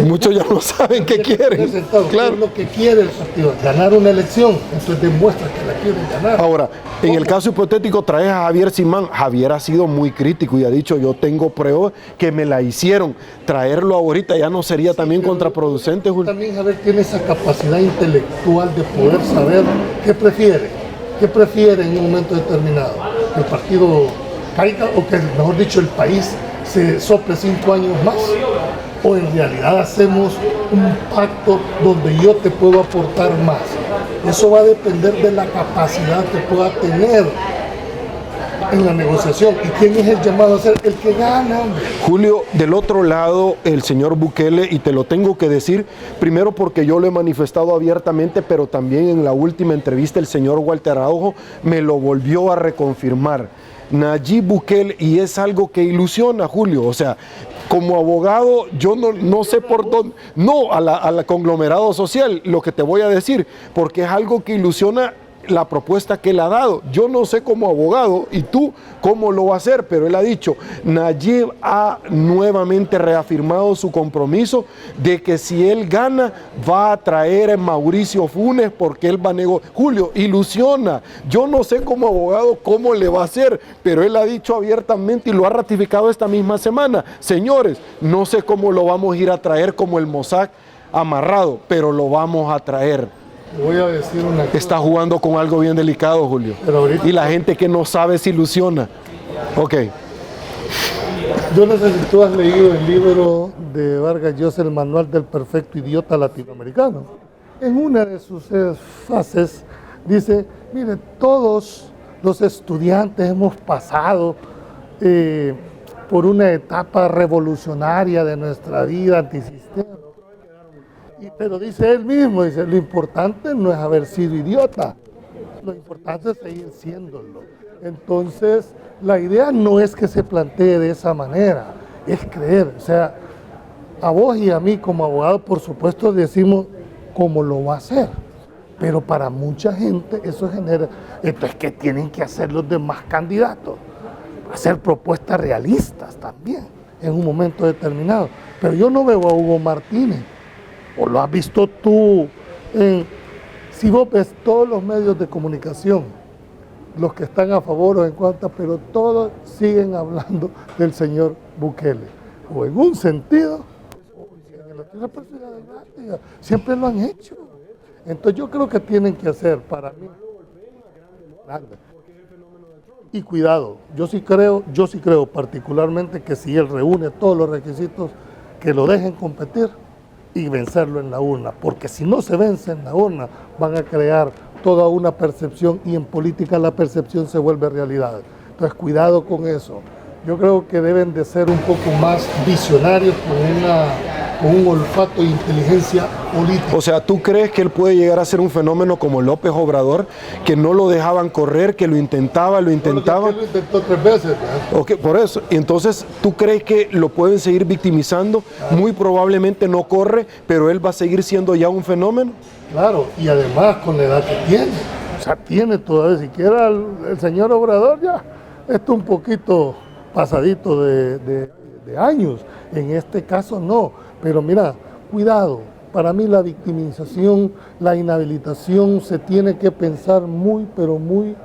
Muchos ya no saben qué quieren. Claro. ¿Qué es lo que quiere el partido? Ganar una elección. Entonces demuestra que la quieren ganar. Ahora, en ¿cómo? el caso hipotético traes a Javier Simán. Javier ha sido muy crítico y ha dicho, yo tengo pruebas que me la hicieron. Traerlo ahorita ya no sería también contraproducente, Julio. También Javier tiene esa capacidad intelectual de poder saber qué prefiere. ¿Qué prefiere en un momento determinado? ¿El partido caiga o que, mejor dicho, el país se sople 5 años más? ¿O en realidad hacemos un pacto donde yo te puedo aportar más? Eso va a depender de la capacidad que pueda tener en la negociación. ¿Y quién es el llamado a ser? El que gana. Julio, del otro lado, el señor Bukele, y te lo tengo que decir, primero porque yo lo he manifestado abiertamente, pero también en la última entrevista el señor Walter Araujo me lo volvió a reconfirmar. Nayib Bukele, y es algo que ilusiona, Julio, o sea, como abogado, yo no sé por dónde, no a la conglomerado social, lo que te voy a decir, porque es algo que ilusiona la propuesta que él ha dado. Yo no sé como abogado y tú cómo lo va a hacer, pero él ha dicho, Nayib ha nuevamente reafirmado su compromiso de que si él gana va a traer a Mauricio Funes porque él va a negociar. Julio, ilusiona. Yo no sé como abogado cómo le va a hacer, pero él ha dicho abiertamente y lo ha ratificado esta misma semana. Señores, no sé cómo lo vamos a ir a traer como el Mossad amarrado, pero lo vamos a traer. Voy a decir una cosa. Está jugando con algo bien delicado, Julio. Pero ahorita... Y la gente que no sabe se ilusiona. Ok. Yo no sé si tú has leído el libro de Vargas Llosa, El Manual del Perfecto Idiota Latinoamericano. En una de sus fases dice, mire, todos los estudiantes hemos pasado por una etapa revolucionaria de nuestra vida antisistema. Pero dice él mismo, dice, lo importante no es haber sido idiota, lo importante es seguir siéndolo. Entonces, la idea no es que se plantee de esa manera, es creer. O sea, a vos y a mí como abogado, por supuesto, decimos cómo lo va a hacer, pero para mucha gente eso genera, entonces, ¿qué tienen que hacer los demás candidatos? Hacer propuestas realistas también, en un momento determinado. Pero yo no veo a Hugo Martínez, o lo has visto tú, si vos ves todos los medios de comunicación, los que están a favor o en contra, pero todos siguen hablando del señor Bukele, o en un sentido, o en la otra personalidad, siempre lo han hecho. Entonces yo creo que tienen que hacer, para mí, grande. Y cuidado, yo sí creo particularmente que si él reúne todos los requisitos, que lo dejen competir y vencerlo en la urna, porque si no se vence en la urna, van a crear toda una percepción y en política la percepción se vuelve realidad. Entonces, cuidado con eso. Yo creo que deben de ser un poco más visionarios con un olfato e inteligencia política. O sea, ¿tú crees que él puede llegar a ser un fenómeno como López Obrador, que no lo dejaban correr, que lo intentaba? Lo intentó 3 veces, ¿verdad? Ok, por eso. Entonces, ¿tú crees que lo pueden seguir victimizando? Claro. Muy probablemente no corre, pero él va a seguir siendo ya un fenómeno. Claro, y además con la edad que tiene. O sea, tiene todavía, siquiera el señor Obrador ya está un poquito pasadito de años. En este caso no. Pero mira, cuidado. Para mí la victimización, la inhabilitación se tiene que pensar muy, pero muy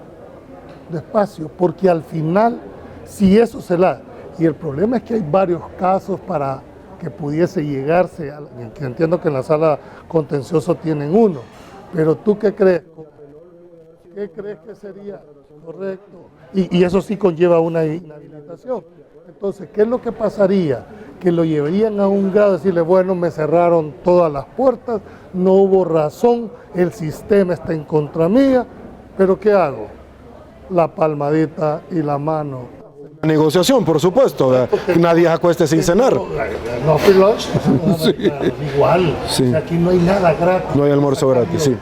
despacio, porque al final, si eso se da, y el problema es que hay varios casos para que pudiese llegarse, que entiendo que en la sala contencioso tienen uno, pero ¿tú qué crees? ¿Qué crees que sería correcto? Y eso sí conlleva una inhabilitación. Entonces, ¿qué es lo que pasaría? Que lo llevarían a un grado de decirle, bueno, me cerraron todas las puertas, no hubo razón, el sistema está en contra mía, pero ¿qué hago? La palmadita y la mano. Negociación, por supuesto, nadie acueste sin cenar. No free lunch, sí. Igual, sí. O sea, aquí no hay nada gratis. No hay almuerzo gratis, sí.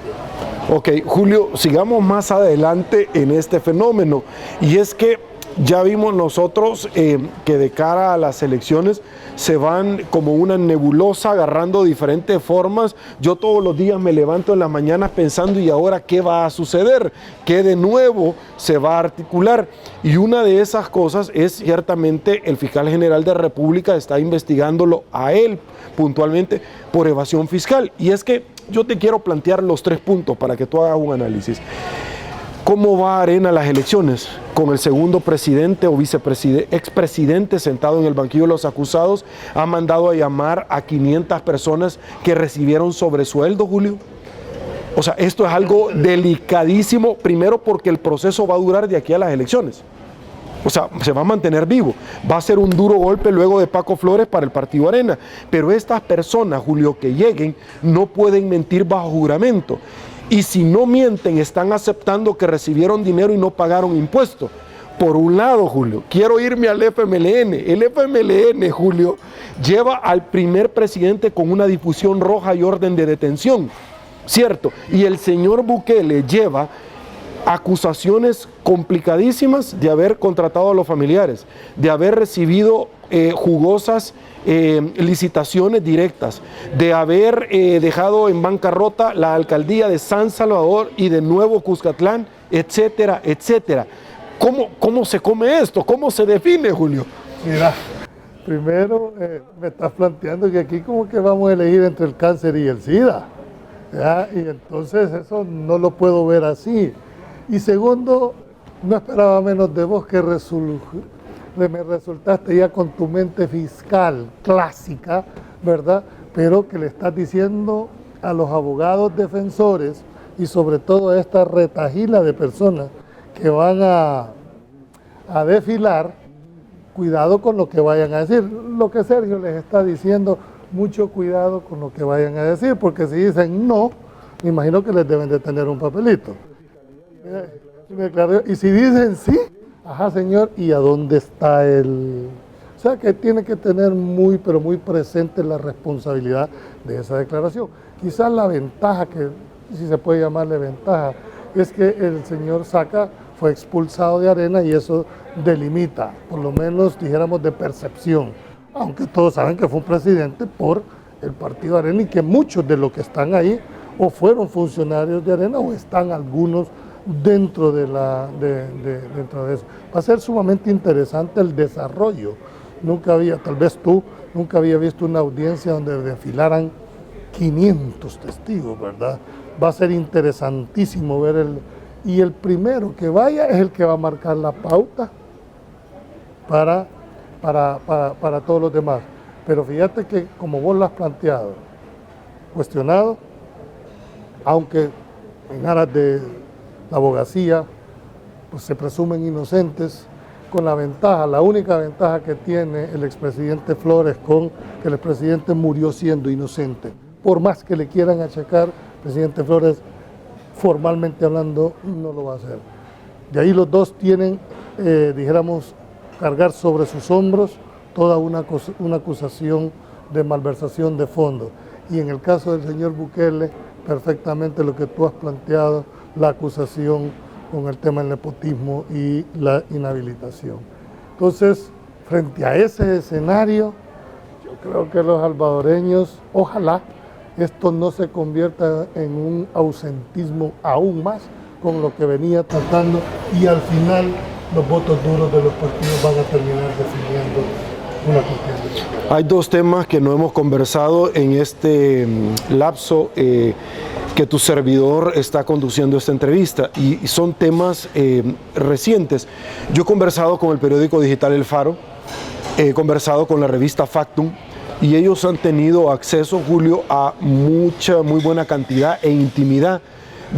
Ok, Julio, sigamos más adelante en este fenómeno, y es que ya vimos nosotros que de cara a las elecciones se van como una nebulosa agarrando diferentes formas. Yo todos los días me levanto en las mañanas pensando, ¿y ahora qué va a suceder? ¿Qué de nuevo se va a articular? Y una de esas cosas es ciertamente el fiscal general de la República está investigándolo a él puntualmente por evasión fiscal. Y es que yo te quiero plantear los 3 puntos para que tú hagas un análisis. ¿Cómo va Arena a las elecciones? Con el segundo presidente o expresidente sentado en el banquillo de los acusados, ha mandado a llamar a 500 personas que recibieron sobresueldo, Julio. O sea, esto es algo delicadísimo, primero porque el proceso va a durar de aquí a las elecciones. O sea, se va a mantener vivo. Va a ser un duro golpe luego de Paco Flores para el Partido Arena. Pero estas personas, Julio, que lleguen, no pueden mentir bajo juramento. Y si no mienten, están aceptando que recibieron dinero y no pagaron impuestos. Por un lado, Julio, quiero irme al FMLN. El FMLN, Julio, lleva al primer presidente con una difusión roja y orden de detención, ¿cierto? Y el señor Bukele lleva acusaciones complicadísimas de haber contratado a los familiares, de haber recibido jugosas licitaciones directas, de haber dejado en bancarrota la alcaldía de San Salvador y de Nuevo Cuscatlán, etcétera, etcétera. ¿Cómo se come esto? ¿Cómo se define, Julio? Mira, primero me estás planteando que aquí como que vamos a elegir entre el cáncer y el SIDA, ¿ya? Y entonces eso no lo puedo ver así. Y segundo, no esperaba menos de vos que me resultaste ya con tu mente fiscal clásica, ¿verdad? Pero que le estás diciendo a los abogados defensores y sobre todo a esta retajila de personas que van a desfilar, cuidado con lo que vayan a decir. Lo que Sergio les está diciendo, mucho cuidado con lo que vayan a decir, porque si dicen no, me imagino que les deben de tener un papelito. Y si dicen sí, ajá señor, ¿y a dónde está el...? O sea que tiene que tener muy, pero muy presente la responsabilidad de esa declaración. Quizás la ventaja, que si se puede llamarle ventaja, es que el señor Saca fue expulsado de Arena y eso delimita, por lo menos dijéramos de percepción, aunque todos saben que fue un presidente por el Partido Arena y que muchos de los que están ahí o fueron funcionarios de Arena o están algunos dentro de dentro de eso. Va a ser sumamente interesante el desarrollo. Nunca había, tal vez tú, nunca había visto una audiencia donde desfilaran 500 testigos, ¿verdad? Va a ser interesantísimo ver y el primero que vaya es el que va a marcar la pauta para todos los demás. Pero fíjate que como vos lo has planteado, cuestionado, aunque en aras de la abogacía, pues se presumen inocentes, con la ventaja, la única ventaja que tiene el expresidente Flores con que el expresidente murió siendo inocente. Por más que le quieran achacar, el presidente Flores, formalmente hablando, no lo va a hacer. De ahí los dos tienen, dijéramos, cargar sobre sus hombros toda una acusación de malversación de fondos. Y en el caso del señor Bukele, perfectamente lo que tú has planteado, la acusación con el tema del nepotismo y la inhabilitación. Entonces, frente a ese escenario, yo creo que los salvadoreños, ojalá esto no se convierta en un ausentismo aún más con lo que venía tratando y al final los votos duros de los partidos van a terminar definiendo una contienda. Hay dos temas que no hemos conversado en este lapso que tu servidor está conduciendo esta entrevista y son temas recientes. Yo he conversado con el periódico digital El Faro, he conversado con la revista Factum y ellos han tenido acceso, Julio, a muy buena cantidad e intimidad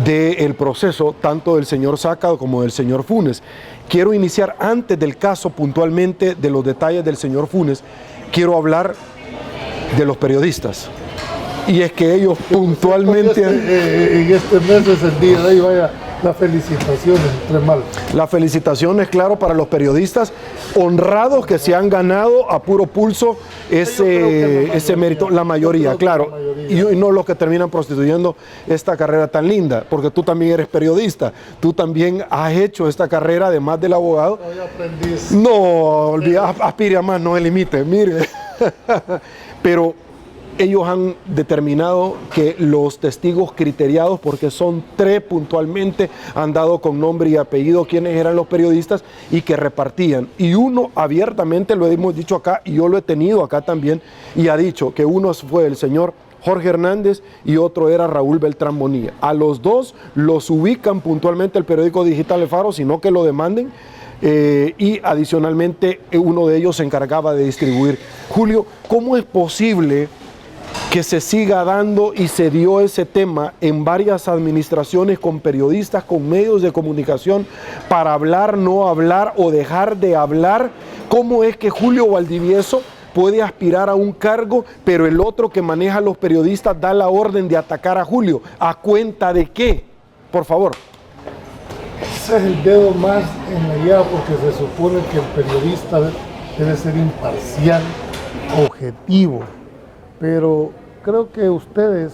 del proceso, tanto del señor Sácado como del señor Funes. Quiero iniciar antes del caso puntualmente de los detalles del señor Funes, quiero hablar de los periodistas. Y es que ellos puntualmente... En este mes es el día de ahí, vaya, las felicitaciones, entre mal. Las felicitaciones, claro, para los periodistas honrados que se han ganado a puro pulso ese mérito, la mayoría, claro. Y no los que terminan prostituyendo esta carrera tan linda, porque tú también eres periodista, tú también has hecho esta carrera, además del abogado. No, aspire a más, no se limite, mire. Pero ellos han determinado que los testigos criteriados, porque son 3 puntualmente, han dado con nombre y apellido quiénes eran los periodistas y que repartían. Y uno abiertamente, lo hemos dicho acá, y yo lo he tenido acá también, y ha dicho que uno fue el señor Jorge Hernández y otro era Raúl Beltrán Bonilla. A los dos los ubican puntualmente el periódico digital El Faro, sino que lo demanden. Y adicionalmente uno de ellos se encargaba de distribuir. Julio, ¿cómo es posible que se siga dando y se dio ese tema en varias administraciones con periodistas, con medios de comunicación, para hablar, no hablar o dejar de hablar? ¿Cómo es que Julio Valdivieso puede aspirar a un cargo, pero el otro que maneja a los periodistas da la orden de atacar a Julio? ¿A cuenta de qué? Por favor. Ese es el dedo más en la llaga, porque se supone que el periodista debe ser imparcial, objetivo, pero creo que ustedes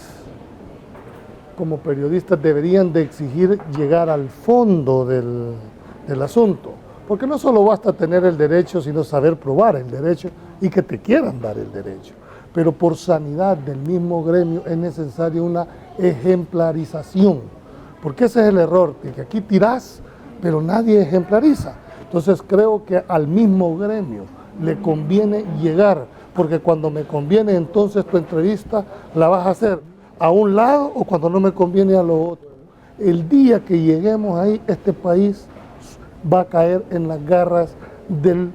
como periodistas deberían de exigir llegar al fondo del asunto, porque no solo basta tener el derecho, sino saber probar el derecho y que te quieran dar el derecho, pero por sanidad del mismo gremio es necesaria una ejemplarización, porque ese es el error, que aquí tirás, pero nadie ejemplariza. Entonces creo que al mismo gremio le conviene llegar, porque cuando me conviene entonces tu entrevista la vas a hacer a un lado o cuando no me conviene a lo otro. El día que lleguemos ahí, este país va a caer en las garras del,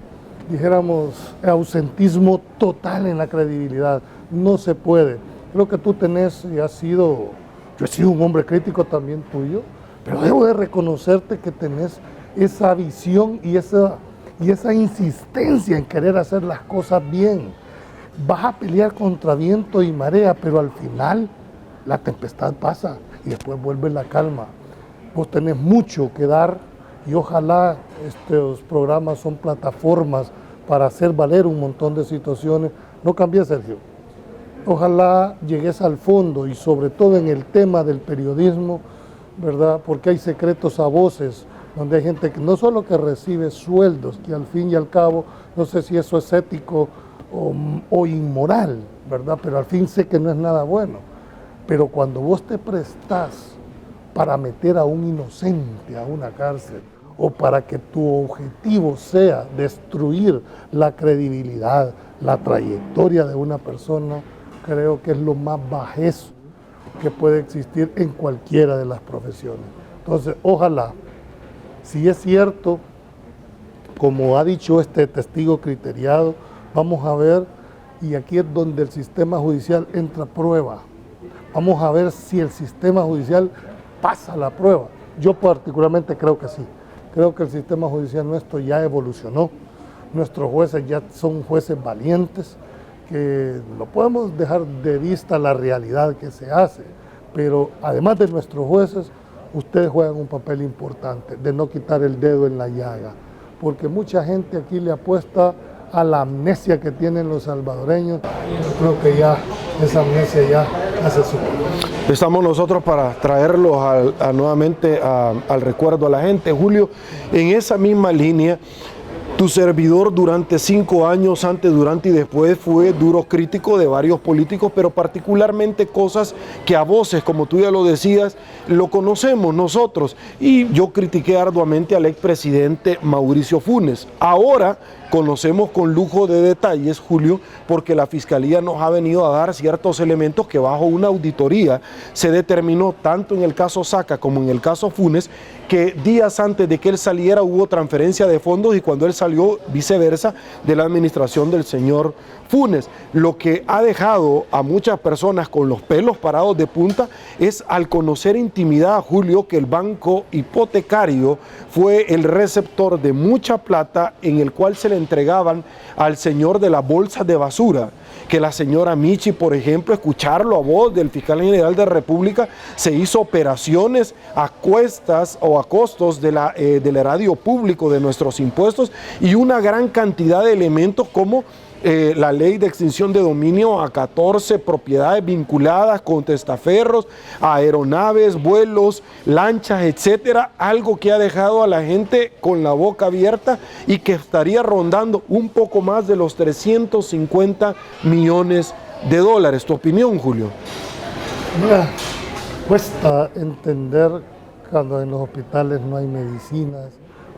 dijéramos, ausentismo total en la credibilidad. No se puede. Creo que tú tenés y has sido, yo he sido un hombre crítico también tuyo, pero debo de reconocerte que tenés esa visión y esa insistencia en querer hacer las cosas bien. Vas a pelear contra viento y marea, pero al final la tempestad pasa y después vuelve la calma. Vos tenés mucho que dar y ojalá estos programas son plataformas para hacer valer un montón de situaciones. No cambies, Sergio. Ojalá llegues al fondo y sobre todo en el tema del periodismo, ¿verdad? Porque hay secretos a voces, donde hay gente que no solo que recibe sueldos, que al fin y al cabo, no sé si eso es ético o inmoral, ¿verdad? Pero al fin sé que no es nada bueno. Pero cuando vos te prestás para meter a un inocente a una cárcel o para que tu objetivo sea destruir la credibilidad, la trayectoria de una persona, creo que es lo más bajez que puede existir en cualquiera de las profesiones. Entonces, ojalá, si es cierto, como ha dicho este testigo criteriado, vamos a ver, y aquí es donde el sistema judicial entra a prueba. Vamos a ver si el sistema judicial pasa la prueba. Yo particularmente creo que sí. Creo que el sistema judicial nuestro ya evolucionó. Nuestros jueces ya son jueces valientes, que no podemos dejar de vista la realidad que se hace, pero además de nuestros jueces, ustedes juegan un papel importante de no quitar el dedo en la llaga, porque mucha gente aquí le apuesta a la amnesia que tienen los salvadoreños. Yo creo que ya esa amnesia ya hace su papel. Estamos nosotros para traerlos nuevamente al recuerdo a la gente. Julio, en esa misma línea, tu servidor durante 5 años, antes, durante y después, fue duro crítico de varios políticos, pero particularmente cosas que a voces, como tú ya lo decías, lo conocemos nosotros. Y yo critiqué arduamente al expresidente Mauricio Funes. Ahora conocemos con lujo de detalles, Julio, porque la Fiscalía nos ha venido a dar ciertos elementos que bajo una auditoría se determinó, tanto en el caso Saca como en el caso Funes, que días antes de que él saliera hubo transferencia de fondos y cuando él salió, viceversa, de la administración del señor Funes. Lo que ha dejado a muchas personas con los pelos parados de punta es al conocer intimidad, Julio, que el banco hipotecario fue el receptor de mucha plata en el cual se le entregaban al señor de las bolsas de basura, que la señora Michi, por ejemplo, escucharlo a voz del fiscal general de la República, se hizo operaciones a cuestas o a costos del erario público, de nuestros impuestos, y una gran cantidad de elementos como la ley de extinción de dominio a 14 propiedades vinculadas con testaferros, aeronaves, vuelos, lanchas, etcétera, algo que ha dejado a la gente con la boca abierta y que estaría rondando un poco más de los 350 millones de dólares. ¿Tu opinión, Julio? Mira, cuesta entender cuando en los hospitales no hay medicinas,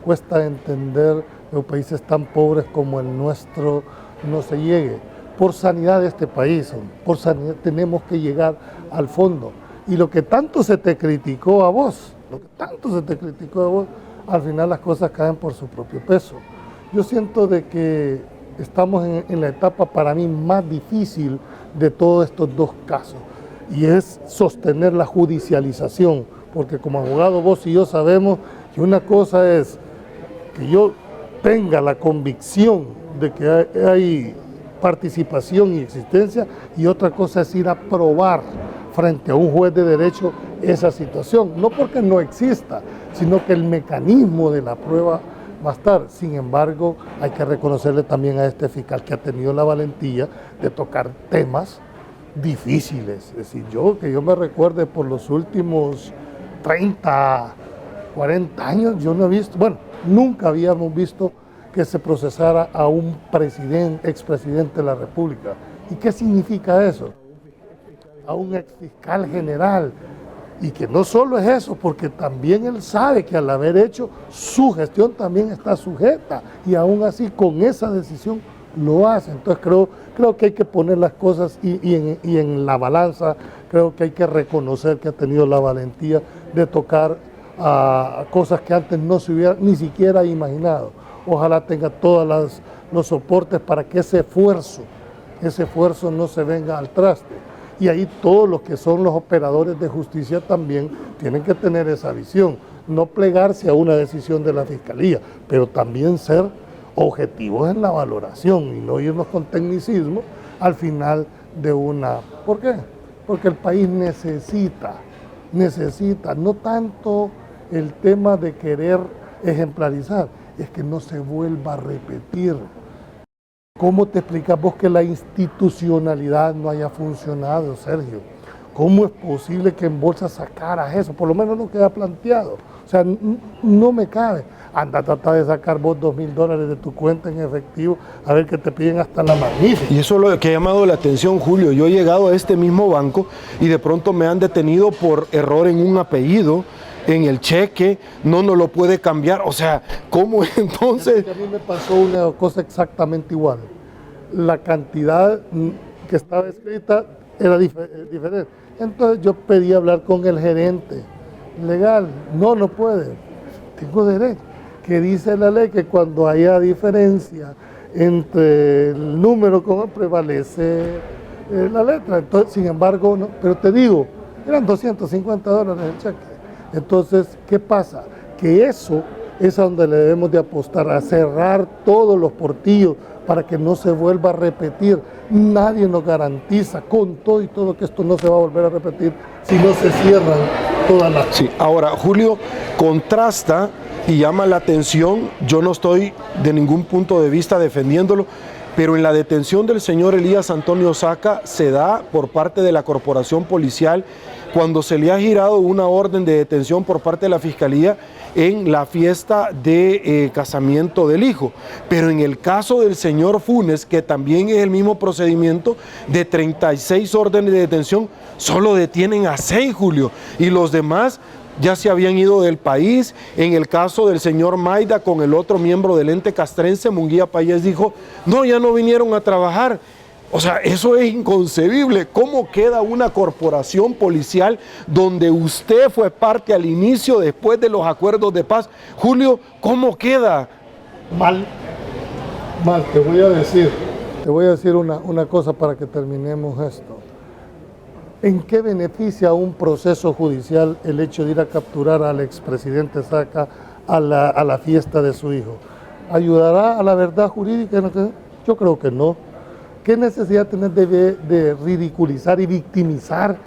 cuesta entender que los países tan pobres como el nuestro no se llegue. Por sanidad de este país, por sanidad, tenemos que llegar al fondo. Y lo que tanto se te criticó a vos, al final las cosas caen por su propio peso. Yo siento de que estamos en la etapa para mí más difícil de todos estos dos casos, y es sostener la judicialización, porque como abogado vos y yo sabemos que una cosa es que yo tenga la convicción de que hay participación y existencia, y otra cosa es ir a probar frente a un juez de derecho esa situación, no porque no exista, sino que el mecanismo de la prueba va a estar. Sin embargo, hay que reconocerle también a este fiscal que ha tenido la valentía de tocar temas difíciles. Es decir, que yo me recuerde por los últimos 30, 40 años, yo no he visto, bueno, nunca habíamos visto que se procesara a un expresidente de la República. ¿Y qué significa eso? A un exfiscal general. Y que no solo es eso, porque también él sabe que al haber hecho su gestión también está sujeta, y aún así con esa decisión lo hace. Entonces creo que hay que poner las cosas y en la balanza. Creo que hay que reconocer que ha tenido la valentía de tocar cosas que antes no se hubiera ni siquiera imaginado. Ojalá tenga todos los soportes para que ese esfuerzo no se venga al traste. Y ahí todos los que son los operadores de justicia también tienen que tener esa visión, no plegarse a una decisión de la Fiscalía, pero también ser objetivos en la valoración y no irnos con tecnicismo al final de una... ¿Por qué? Porque el país necesita, no tanto el tema de querer ejemplarizar, es que no se vuelva a repetir. ¿Cómo te explicas vos que la institucionalidad no haya funcionado, Sergio? ¿Cómo es posible que en bolsa sacaras eso? Por lo menos no queda planteado. O sea, no me cabe. Anda a tratar de sacar vos $2,000 de tu cuenta en efectivo, a ver que te piden hasta la magnífica. Y eso es lo que ha llamado la atención, Julio. Yo he llegado a este mismo banco y de pronto me han detenido por error en un apellido, en el cheque, no nos lo puede cambiar. O sea, ¿cómo entonces? A mí me pasó una cosa exactamente igual. La cantidad que estaba escrita era diferente. Entonces yo pedí hablar con el gerente legal. No puede. Tengo derecho. Que dice la ley que cuando haya diferencia entre el número como prevalece la letra. Entonces, sin embargo, no. Pero te digo, eran $250 el cheque. Entonces, ¿qué pasa? Que eso es a donde le debemos de apostar, a cerrar todos los portillos para que no se vuelva a repetir. Nadie nos garantiza con todo y todo que esto no se va a volver a repetir si no se cierran todas las... Sí, ahora Julio contrasta y llama la atención, yo no estoy de ningún punto de vista defendiéndolo, pero en la detención del señor Elías Antonio Saca se da por parte de la corporación policial cuando se le ha girado una orden de detención por parte de la Fiscalía en la fiesta de casamiento del hijo. Pero en el caso del señor Funes, que también es el mismo procedimiento, de 36 órdenes de detención, solo detienen a 6, Julio, y los demás ya se habían ido del país. En el caso del señor Maida con el otro miembro del ente castrense, Munguía Payés, dijo, no, ya no vinieron a trabajar. O sea, eso es inconcebible. ¿Cómo queda una corporación policial donde usted fue parte al inicio, después de los acuerdos de paz? Julio, ¿cómo queda? Mal, te voy a decir una cosa para que terminemos esto. ¿En qué beneficia un proceso judicial el hecho de ir a capturar al expresidente Saca a la fiesta de su hijo? ¿Ayudará a la verdad jurídica? Yo creo que no. ¿Qué necesidad tener de ridiculizar y victimizar,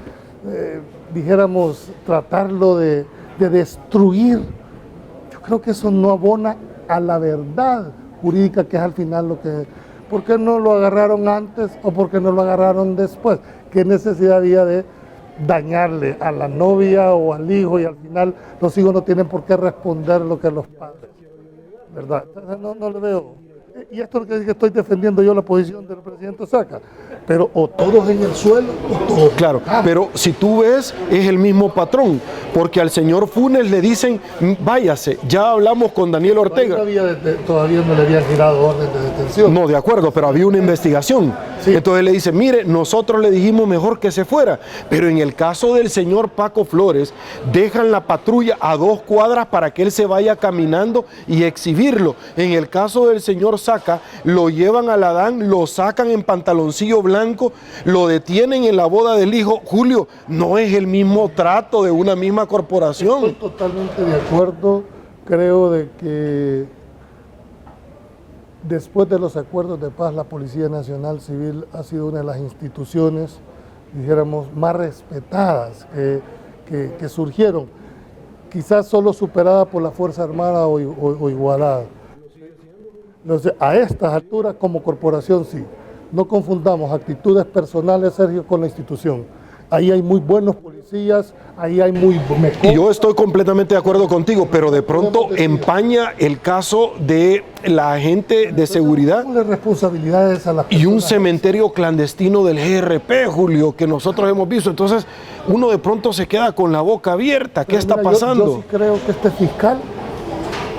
dijéramos, tratarlo de destruir? Yo creo que eso no abona a la verdad jurídica, que es al final lo que... ¿Por qué no lo agarraron antes o por qué no lo agarraron después? ¿Qué necesidad había de dañarle a la novia o al hijo y al final los hijos no tienen por qué responder lo que los padres? ¿Verdad? No le veo. Y esto es lo que estoy defendiendo yo, la posición del presidente Saca. Pero o todos en el suelo o todos... Claro, pero si tú ves, es el mismo patrón, porque al señor Funes le dicen, váyase, ya hablamos con Daniel Ortega. Todavía no le habían girado orden de detención. No, de acuerdo, pero había una investigación. Sí. Entonces le dice, mire, nosotros le dijimos mejor que se fuera, pero en el caso del señor Paco Flores, dejan la patrulla a 2 cuadras para que él se vaya caminando y exhibirlo. En el caso del señor Saca, lo llevan a la DAN, lo sacan en pantaloncillo blanco, lo detienen en la boda del hijo. Julio, no es el mismo trato de una misma corporación. Estoy totalmente de acuerdo. Creo de que después de los acuerdos de paz, la Policía Nacional Civil ha sido una de las instituciones, dijéramos, más respetadas que surgieron, quizás solo superada por la Fuerza Armada o igualada. Entonces, a estas alturas, como corporación, sí. No confundamos actitudes personales, Sergio, con la institución. Ahí hay muy buenos policías, ahí hay muy... Y yo estoy completamente de acuerdo contigo, pero de pronto empaña el caso de la agente de seguridad responsabilidades a las personas. Y un cementerio clandestino del GRP, Julio, que nosotros hemos visto. Entonces, uno de pronto se queda con la boca abierta. ¿Qué está pasando? Yo sí creo que este fiscal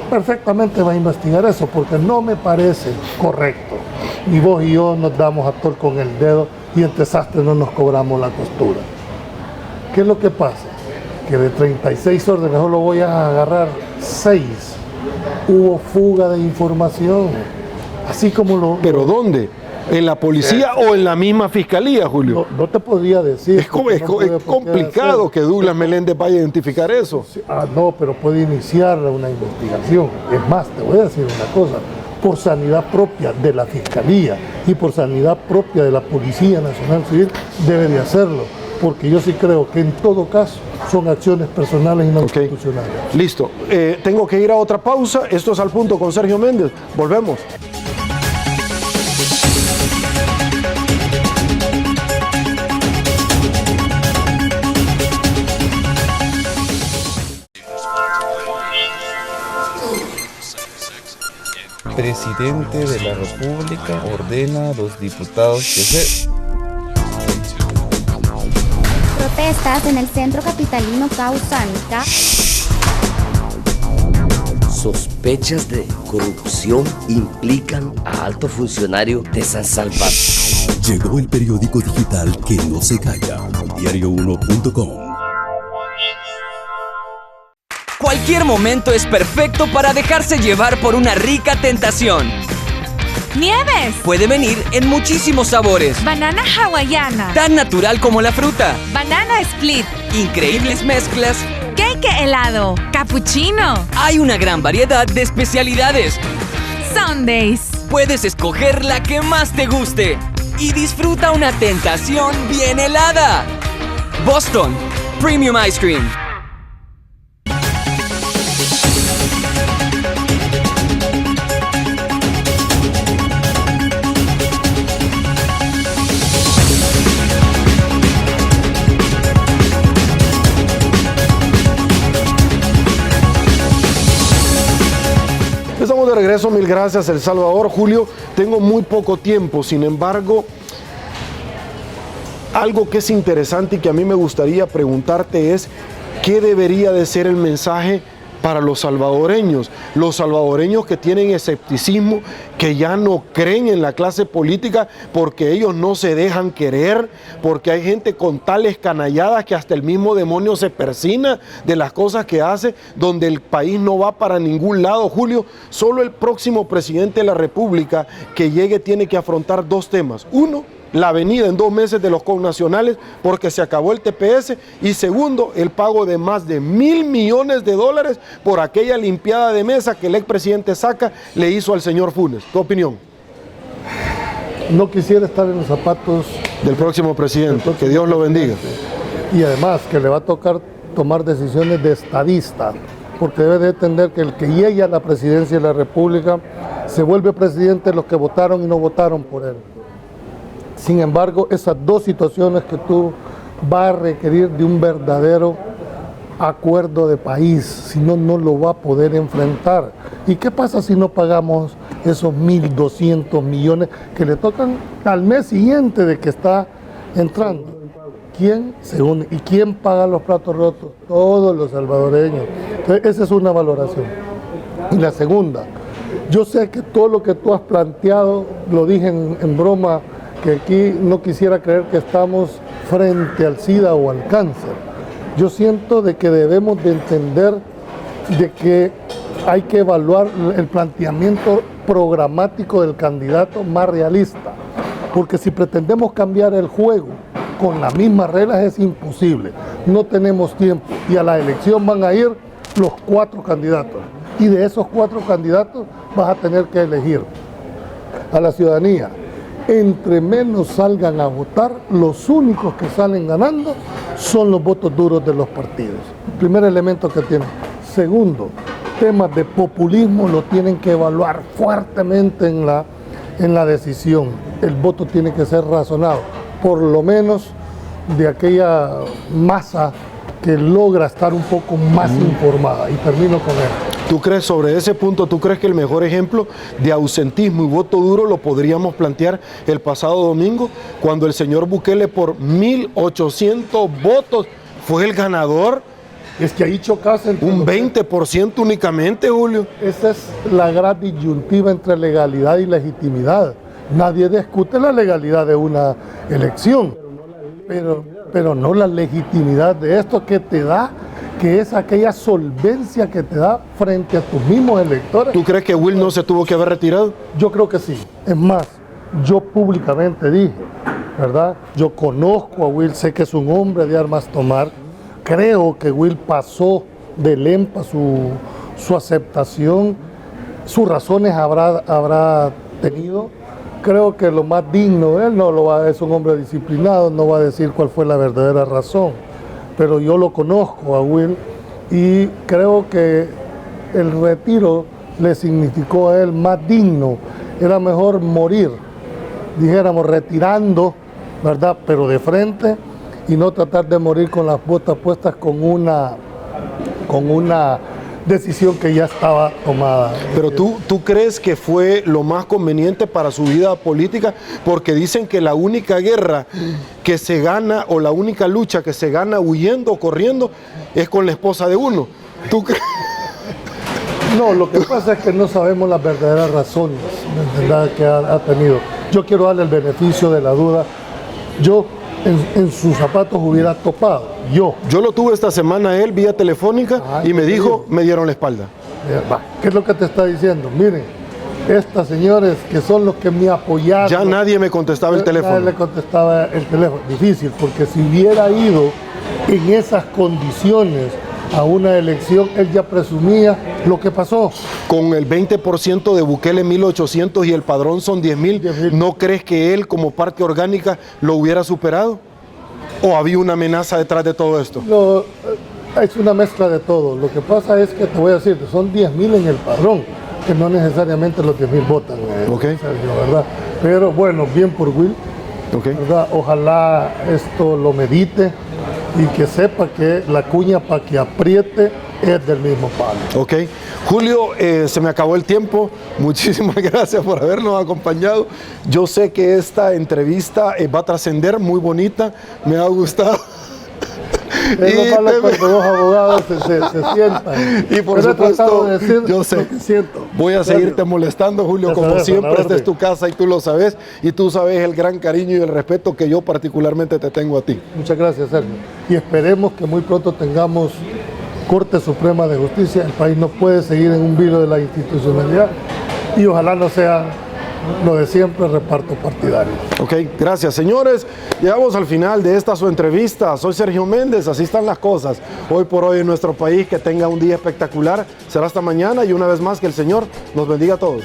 perfectamente va a investigar eso, porque no me parece correcto. Ni vos y yo nos damos a tol con el dedo y el desastre no nos cobramos la costura. ¿Qué es lo que pasa? Que de 36 órdenes solo voy a agarrar 6. Hubo fuga de información. Así como lo... ¿Pero dónde? ¿En la policía o en la misma fiscalía, Julio? No te podría decir. Es complicado que Douglas Meléndez vaya a identificar eso. No, pero puede iniciar una investigación. Es más, te voy a decir una cosa. Por sanidad propia de la Fiscalía y por sanidad propia de la Policía Nacional Civil debe de hacerlo. Porque yo sí creo que en todo caso son acciones personales y no institucionales. Listo. Tengo que ir a otra pausa. Esto es Al Punto con Sergio Méndez. Volvemos. Presidente de la República ordena a los diputados que se... Protestas en el centro capitalino causan sospechas de corrupción implican a alto funcionario de San Salvador. Llegó el periódico digital que no se calla, diario1.com. Cualquier momento es perfecto para dejarse llevar por una rica tentación. ¡Nieves! Puede venir en muchísimos sabores. Banana hawaiana. Tan natural como la fruta. Banana split. Increíbles mezclas. Cake que helado, cappuccino, Hay una gran variedad de especialidades. sundaes. Puedes escoger la que más te guste y disfruta una tentación bien helada. Boston Premium Ice Cream. Estamos de regreso, mil gracias El Salvador. Julio, tengo muy poco tiempo, sin embargo, algo que es interesante y que a mí me gustaría preguntarte es, ¿qué debería de ser el mensaje para los salvadoreños que tienen escepticismo, que ya no creen en la clase política porque ellos no se dejan querer, porque hay gente con tales canalladas que hasta el mismo demonio se persina de las cosas que hace, donde el país no va para ningún lado? Julio, solo el próximo presidente de la República que llegue tiene que afrontar dos temas. Uno, la venida en 2 meses de los connacionales porque se acabó el TPS, y segundo, el pago de más de $1.000 millones por aquella limpiada de mesa que el expresidente Saca le hizo al señor Funes. ¿Tu opinión? No quisiera estar en los zapatos del próximo presidente, que Dios lo bendiga. Y además que le va a tocar tomar decisiones de estadista, porque debe de entender que el que llegue a la presidencia de la República se vuelve presidente los que votaron y no votaron por él. Sin embargo, esas dos situaciones que tú vas a requerir de un verdadero acuerdo de país, si no, no lo va a poder enfrentar. ¿Y qué pasa si no pagamos esos 1.200 millones que le tocan al mes siguiente de que está entrando? ¿Quién se une? ¿Y quién paga los platos rotos? Todos los salvadoreños. Entonces, esa es una valoración. Y la segunda, yo sé que todo lo que tú has planteado, lo dije en broma, que aquí no quisiera creer que estamos frente al SIDA o al cáncer. Yo siento de que debemos de entender de que hay que evaluar el planteamiento programático del candidato más realista, porque si pretendemos cambiar el juego con las mismas reglas es imposible, no tenemos tiempo, y a la elección van a ir los 4 candidatos, y de esos 4 candidatos vas a tener que elegir a la ciudadanía. Entre menos salgan a votar, los únicos que salen ganando son los votos duros de los partidos. El primer elemento que tienen. Segundo, temas de populismo lo tienen que evaluar fuertemente en la decisión. El voto tiene que ser razonado, por lo menos de aquella masa que logra estar un poco más informada. Y termino con él. ¿Tú crees, sobre ese punto, tú crees que el mejor ejemplo de ausentismo y voto duro lo podríamos plantear el pasado domingo, cuando el señor Bukele por 1.800 votos fue el ganador? Es que ahí chocas un 20% únicamente, Julio. Esa es la gran disyuntiva entre legalidad y legitimidad. Nadie discute la legalidad de una elección, pero no la legitimidad de esto que te da, que es aquella solvencia que te da frente a tus mismos electores. ¿Tú crees que Will no se tuvo que haber retirado? Yo creo que sí. Es más, yo públicamente dije, ¿verdad? Yo conozco a Will, sé que es un hombre de armas tomar. Creo que Will pasó del EMPA su aceptación, sus razones habrá tenido. Creo que lo más digno, él no lo va a decir, es un hombre disciplinado, no va a decir cuál fue la verdadera razón. Pero yo lo conozco a Will y creo que el retiro le significó a él más digno. Era mejor morir, dijéramos, retirando, ¿verdad? Pero de frente, y no tratar de morir con las botas puestas con una decisión que ya estaba tomada. Pero ¿tú crees que fue lo más conveniente para su vida política? Porque dicen que la única guerra que se gana, o la única lucha que se gana huyendo o corriendo, es con la esposa de uno. ¿Tú crees? No, lo que pasa es que no sabemos las verdaderas razones, ¿verdad?, que ha tenido. Yo quiero darle el beneficio de la duda. Yo en sus zapatos hubiera topado. Yo lo tuve esta semana él vía telefónica y me dijo, me dieron la espalda. ¿Qué es lo que te está diciendo? Miren, estas señores que son los que me apoyaron. Ya nadie me contestaba el teléfono. Nadie le contestaba el teléfono. Difícil, porque si hubiera ido en esas condiciones a una elección, él ya presumía lo que pasó. Con el 20% de Bukele 1.800 y el padrón son 10.000, ¿no crees que él como parte orgánica lo hubiera superado? ¿O había una amenaza detrás de todo esto? No, es una mezcla de todo. Lo que pasa es que te voy a decir, son 10.000 en el padrón, que no necesariamente los 10.000 votan, Sergio, ¿verdad? Pero bueno, bien por Will, ¿verdad? Ojalá esto lo medite y que sepa que la cuña para que apriete es del mismo palo. Ok. Julio, se me acabó el tiempo. Muchísimas gracias por habernos acompañado. Yo sé que esta entrevista va a trascender, muy bonita. Me ha gustado. Es lo malo cuando dos abogados se sientan. Y por supuesto, yo sé, voy a seguirte molestando, Julio, como siempre. Esta es tu casa y tú lo sabes. Y tú sabes el gran cariño y el respeto que yo particularmente te tengo a ti. Muchas gracias, Sergio. Y esperemos que muy pronto tengamos Corte Suprema de Justicia. El país no puede seguir en un vilo de la institucionalidad. Y ojalá no sea lo de siempre, reparto partidario. Ok, gracias, señores. Llegamos al final de esta su entrevista. Soy Sergio Méndez, así están las cosas hoy por hoy en nuestro país. Que tenga un día espectacular. Será hasta mañana y una vez más que el Señor nos bendiga a todos.